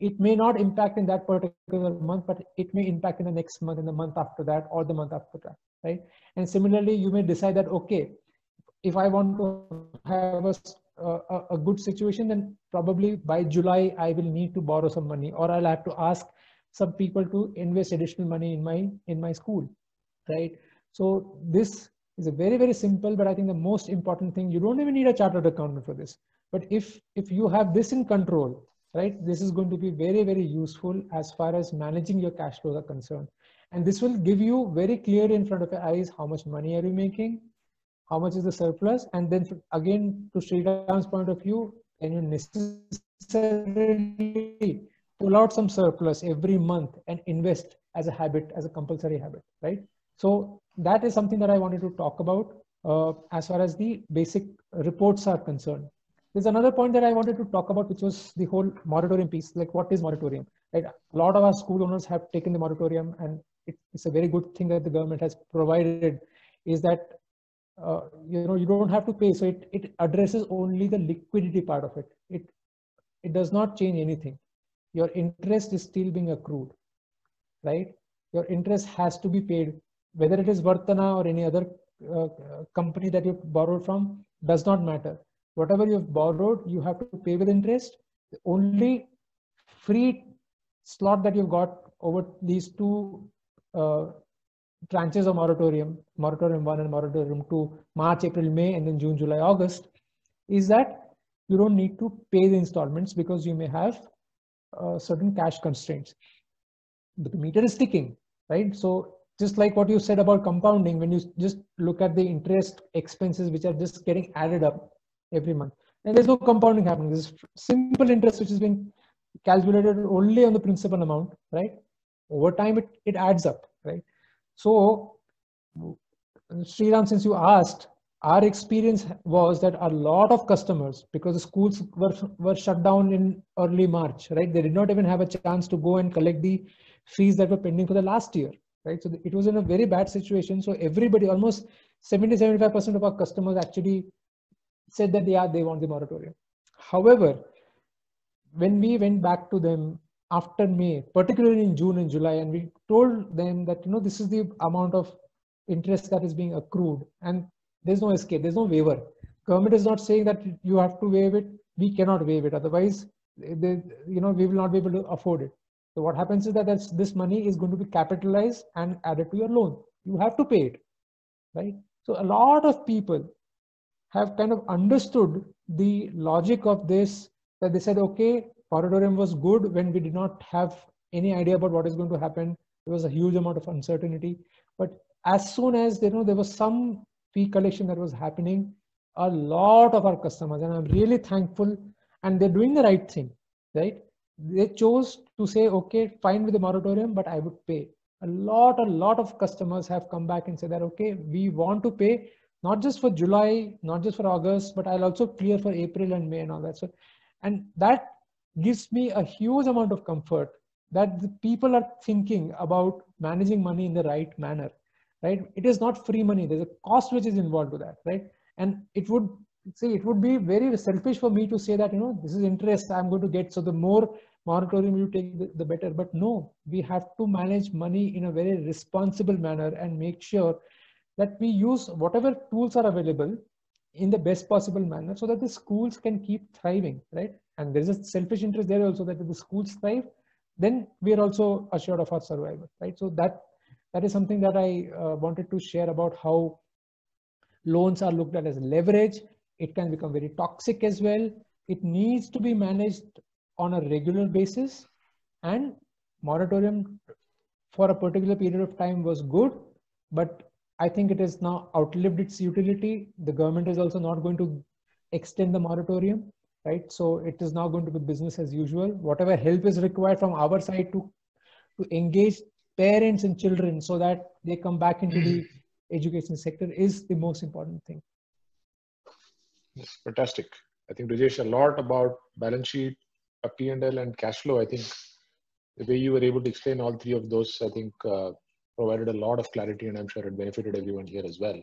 it may not impact in that particular month, but it may impact in the next month, in the month after that, or the month after that, right? And similarly, you may decide that, okay, if I want to have a good situation, then probably by July, I will need to borrow some money, or I'll have to ask some people to invest additional money in my school, right? So this is a very, very simple, but I think the most important thing, you don't even need a chartered accountant for this. But if you have this in control, right, this is going to be very, very useful as far as managing your cash flows are concerned. And this will give you very clear in front of your eyes, how much money are you making, how much is the surplus, and then again, to Sriram's point of view, can you necessarily pull out some surplus every month and invest as a habit, as a compulsory habit, right? So that is something that I wanted to talk about as far as the basic reports are concerned. There's another point that I wanted to talk about, which was the whole moratorium piece. Like, what is moratorium? Right? A lot of our school owners have taken the moratorium, and it's a very good thing that the government has provided, is that you don't have to pay. So it addresses only the liquidity part of it. It does not change anything. Your interest is still being accrued, right? Your interest has to be paid, whether it is Vartana or any other company that you've borrowed from, does not matter. Whatever you've borrowed, you have to pay with interest. The only free slot that you've got over these two tranches of moratorium 1 and moratorium 2, March, April, May, and then June, July, August, is that you don't need to pay the installments because you may have certain cash constraints. But the meter is ticking, right? So just like what you said about compounding, when you just look at the interest expenses which are just getting added up every month, and there's no compounding happening. There's simple interest which is being calculated only on the principal amount, right? Over time, it adds up, right? So, Sriram, since you asked, our experience was that a lot of customers, because the schools were shut down in early March, right? They did not even have a chance to go and collect the fees that were pending for the last year, right? So it was in a very bad situation. So everybody, almost 70-75% of our customers actually said that they want the moratorium. However, when we went back to them after May, particularly in June and July, and we told them that, this is the amount of interest that is being accrued, and there's no escape, there's no waiver. Government is not saying that you have to waive it. We cannot waive it. Otherwise, we will not be able to afford it. So what happens is that this money is going to be capitalized and added to your loan. You have to pay it, right? So a lot of people have kind of understood the logic of this, that they said, okay, moratorium was good when we did not have any idea about what is going to happen. There was a huge amount of uncertainty. But as soon as there was some fee collection that was happening, a lot of our customers, and I'm really thankful, and they're doing the right thing, right? They chose to say, okay, fine with the moratorium, but I would pay. A lot of customers have come back and said that, okay, we want to pay, not just for July, not just for August, but I'll also clear for April and May and all that. So, and that gives me a huge amount of comfort that the people are thinking about managing money in the right manner, right? It is not free money. There's a cost which is involved to that, right? And it would be very selfish for me to say that, this is interest I'm going to get. So the more moratorium you take, the better. But no, we have to manage money in a very responsible manner and make sure that we use whatever tools are available in the best possible manner so that the schools can keep thriving, right? And there's a selfish interest there also, that if the schools thrive, then we are also assured of our survival, right? So that is something that I wanted to share about how loans are looked at as leverage. It can become very toxic as well. It needs to be managed on a regular basis, and moratorium for a particular period of time was good, but I think it has now outlived its utility. The government is also not going to extend the moratorium, right? So it is now going to be business as usual. Whatever help is required from our side to engage parents and children so that they come back into the education sector is the most important thing. Yes, fantastic. I think Rajesh, a lot about balance sheet, a P&L and cash flow. I think the way you were able to explain all three of those, I think provided a lot of clarity, and I'm sure it benefited everyone here as well.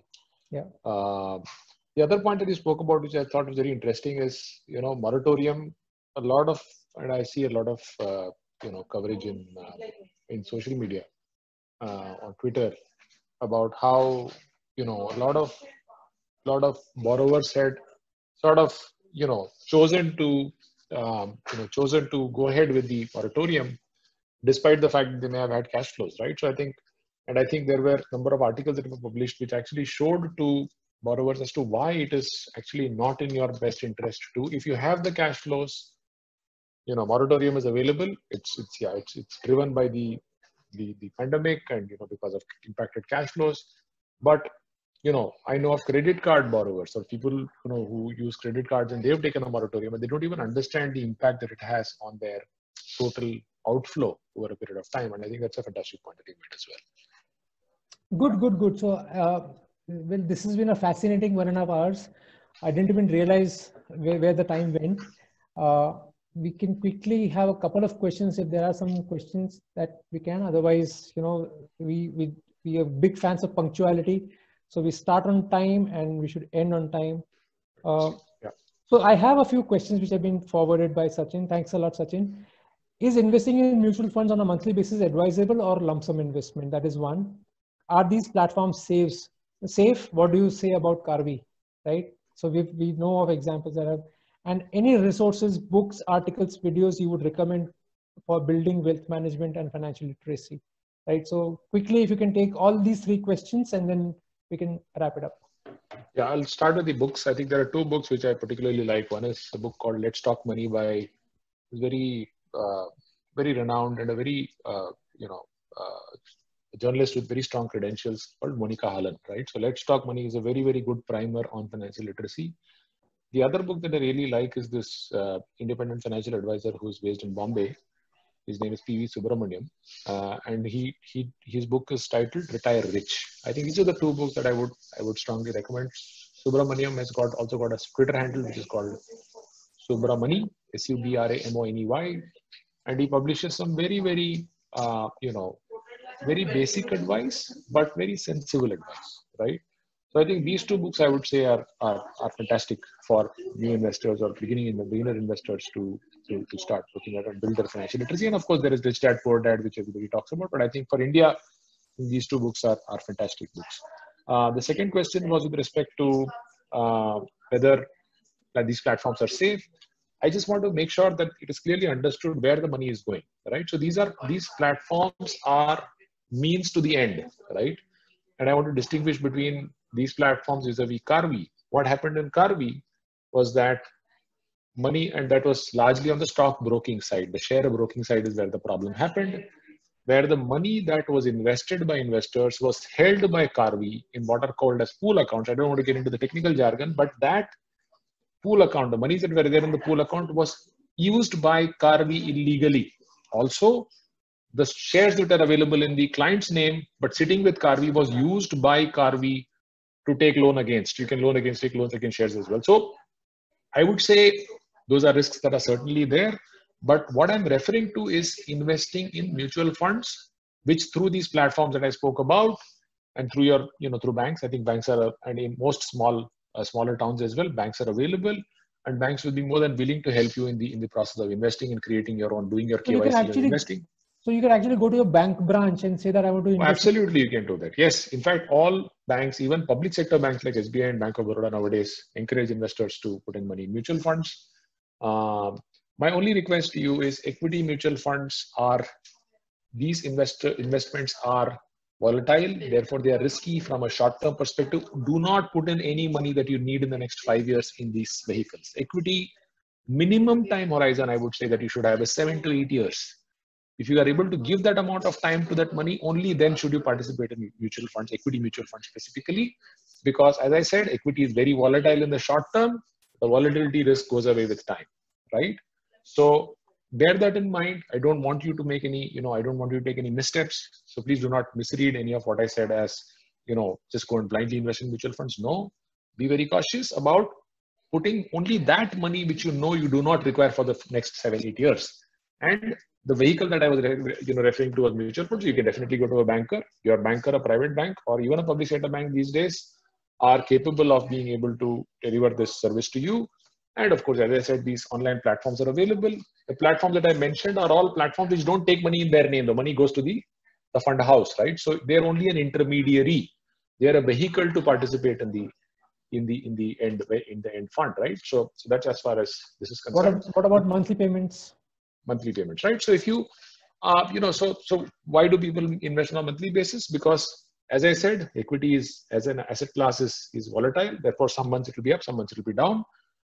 Yeah. The other point that you spoke about, which I thought was very interesting, is, moratorium, and I see a lot of, coverage in social media, on Twitter, about how, a lot of borrowers had sort of, chosen to go ahead with the moratorium, despite the fact that they may have had cash flows, right? So I think there were a number of articles that were published which actually showed to borrowers as to why it is actually not in your best interest to, if you have the cash flows, moratorium is available. It's driven by the pandemic and, because of impacted cash flows. But, I know of credit card borrowers or people, who use credit cards, and they've taken a moratorium and they don't even understand the impact that it has on their total outflow over a period of time. And I think that's a fantastic point that you made as well. Good. So, well, this has been a fascinating 1.5 hours. I didn't even realize where the time went. we can quickly have a couple of questions if there are some questions that we can. Otherwise, we are big fans of punctuality, so we start on time and we should end on time. Yeah. So I have a few questions which have been forwarded by Sachin. Thanks a lot, Sachin. Is investing in mutual funds on a monthly basis advisable or lump sum investment? That is one. Are these platforms safe? What do you say about Karvy? Right. So we know of examples that have, and any resources, books, articles, videos you would recommend for building wealth management and financial literacy. Right. So quickly, if you can take all these three questions and then we can wrap it up. Yeah, I'll start with the books. I think there are two books which I particularly like. One is a book called Let's Talk Money by very renowned and a very a journalist with very strong credentials called Monica Hallan, right? So Let's Talk Money is a very, very good primer on financial literacy. The other book that I really like is this independent financial advisor who is based in Bombay. His name is P.V. Subramaniam, and his book is titled Retire Rich. I think these are the two books that I would strongly recommend. Subramaniam has also got a Twitter handle which is called Subramani, Subramony, and he publishes some very, very very basic advice, but very sensible advice, right? So I think these two books I would say are fantastic for new investors or beginner investors to start looking at and build their financial literacy. And of course, there is Rich Dad Poor Dad, which everybody talks about. But I think for India, these two books are fantastic books. The second question was with respect to whether these platforms are safe. I just want to make sure that it is clearly understood where the money is going, right? So these platforms are means to the end, right? And I want to distinguish between these platforms vis-a-vis Karvy. What happened in Karvy was that money, and that was largely on the stock broking side. The share broking side is where the problem happened, where the money that was invested by investors was held by Karvy in what are called as pool accounts. I don't want to get into the technical jargon, but that pool account, the monies that were there in the pool account was used by Karvy illegally. Also, the shares that are available in the client's name, but sitting with Karvy, was used by Karvy to take loan against. You can take loans against shares as well. So I would say those are risks that are certainly there. But what I'm referring to is investing in mutual funds, which through these platforms that I spoke about, and through through banks. I think banks are, and in most smaller towns as well, banks are available, and banks will be more than willing to help you in the process of investing and creating your own, doing your KYC and investing. So you can actually go to a bank branch and say that I want to invest. Absolutely, you can do that. Yes, in fact, all banks, even public sector banks like SBI and Bank of Baroda nowadays, encourage investors to put in money in mutual funds. My only request to you is equity mutual funds these investments are volatile, therefore they are risky from a short-term perspective. Do not put in any money that you need in the next 5 years in these vehicles. Equity minimum time horizon, I would say that you should have is 7 to 8 years. If you are able to give that amount of time to that money, only then should you participate in mutual funds, equity mutual funds specifically, because as I said, equity is very volatile in the short term. The volatility risk goes away with time, right? So bear that in mind. I don't want you to make any, I don't want you to take any missteps. So please do not misread any of what I said as, just go and blindly invest in mutual funds. No, be very cautious about putting only that money which you do not require for the next 7-8 years. And the vehicle that I was referring to was mutual funds. You can definitely go to a banker. Your banker, a private bank, or even a public sector bank these days are capable of being able to deliver this service to you. And of course, as I said, these online platforms are available. The platforms that I mentioned are all platforms which don't take money in their name. The money goes to the fund house, right? So they're only an intermediary. They're a vehicle to participate in the end fund, right? So that's as far as this is concerned. What about monthly payments? Monthly payments, right? So if you, so why do people invest on a monthly basis? Because as I said, equity is, as an asset class, is volatile. Therefore, some months it will be up, some months it will be down.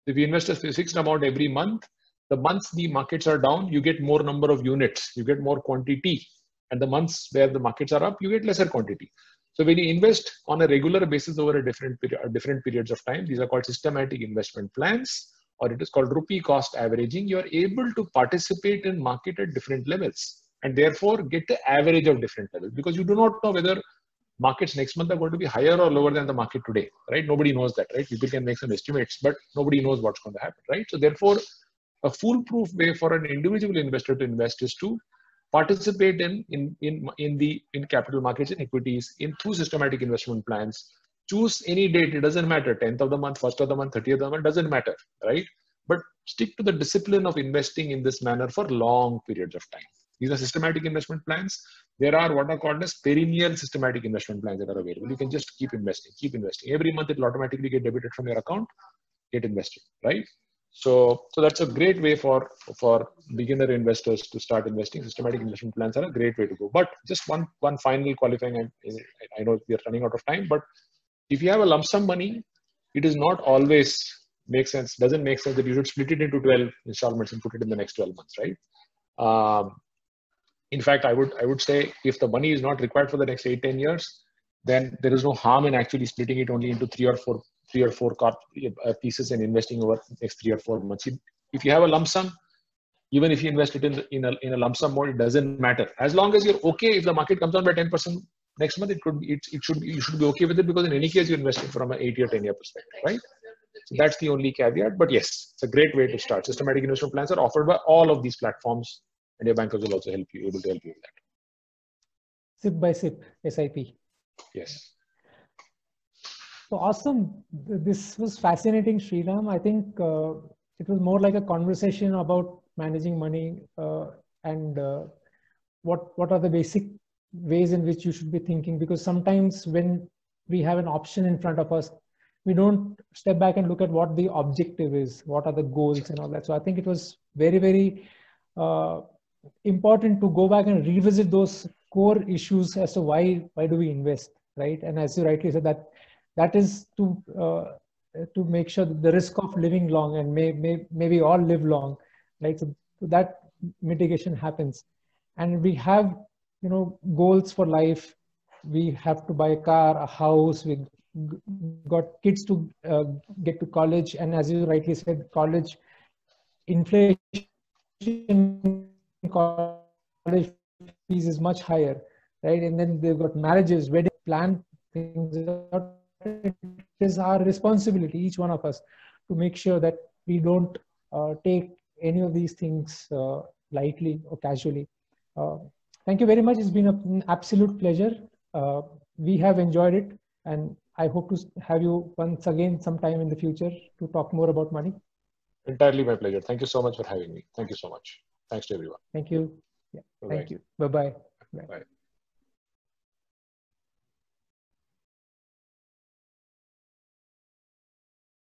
If you invest a fixed amount every month, the months the markets are down, you get more number of units, you get more quantity. And the months where the markets are up, you get lesser quantity. So when you invest on a regular basis over a different periods of time, these are called systematic investment plans, or it is called rupee cost averaging. You are able to participate in market at different levels and therefore get the average of different levels, because you do not know whether markets next month are going to be higher or lower than the market today, right? Nobody knows that, right? People can make some estimates, but nobody knows what's going to happen, right? So therefore, A foolproof way for an individual investor to invest is to participate in capital markets and equities through systematic investment plans. Choose any date, it doesn't matter, 10th of the month, 1st of the month, 30th of the month, doesn't matter, right? But stick to the discipline of investing in this manner for long periods of time. These are systematic investment plans. There are what are called as perennial systematic investment plans that are available. You can just keep investing, keep investing. Every month it will automatically get debited from your account, get invested, right? So that's a great way for beginner investors to start investing. Systematic investment plans are a great way to go. But just one final qualifying, and I know we are running out of time, but if you have a lump sum money, it is not always doesn't make sense that you should split it into 12 installments and put it in the next 12 months, right? In fact, I would say if the money is not required for the next 8-10 years, then there is no harm in actually splitting it only into three or four pieces and investing over the next 3 or 4 months. If you have a lump sum, even if you invest it in a lump sum mode, it doesn't matter. As long as you're okay, if the market comes down by 10% next month, you should be okay with it, because in any case you invested from an 8 or 10 year perspective, right? So that's the only caveat. But yes, it's a great way to start. Systematic investment plans are offered by all of these platforms, and your bankers will also able to help you with that. SIP by SIP, SIP. Yes. So awesome. This was fascinating, Sriram. I think it was more like a conversation about managing money and what are the basic ways in which you should be thinking, because sometimes when we have an option in front of us, we don't step back and look at what the objective is, what are the goals and all that. So I think it was very, very important to go back and revisit those core issues as to why do we invest, right? And as you rightly said, that is to make sure that the risk of living long, and maybe all live long, right? So that mitigation happens, and we have goals for life. We have to buy a car, a house. We got kids to get to college, and as you rightly said, college inflation, college fees is much higher, right? And then they've got marriages, wedding, plan things out. It is our responsibility, each one of us, to make sure that we don't take any of these things lightly or casually. Thank you very much. It's been an absolute pleasure. We have enjoyed it, and I hope to have you once again sometime in the future to talk more about money. Entirely my pleasure. Thank you so much for having me. Thank you so much. Thanks to everyone. Thank you. Yeah. Thank you. Bye-bye. Bye.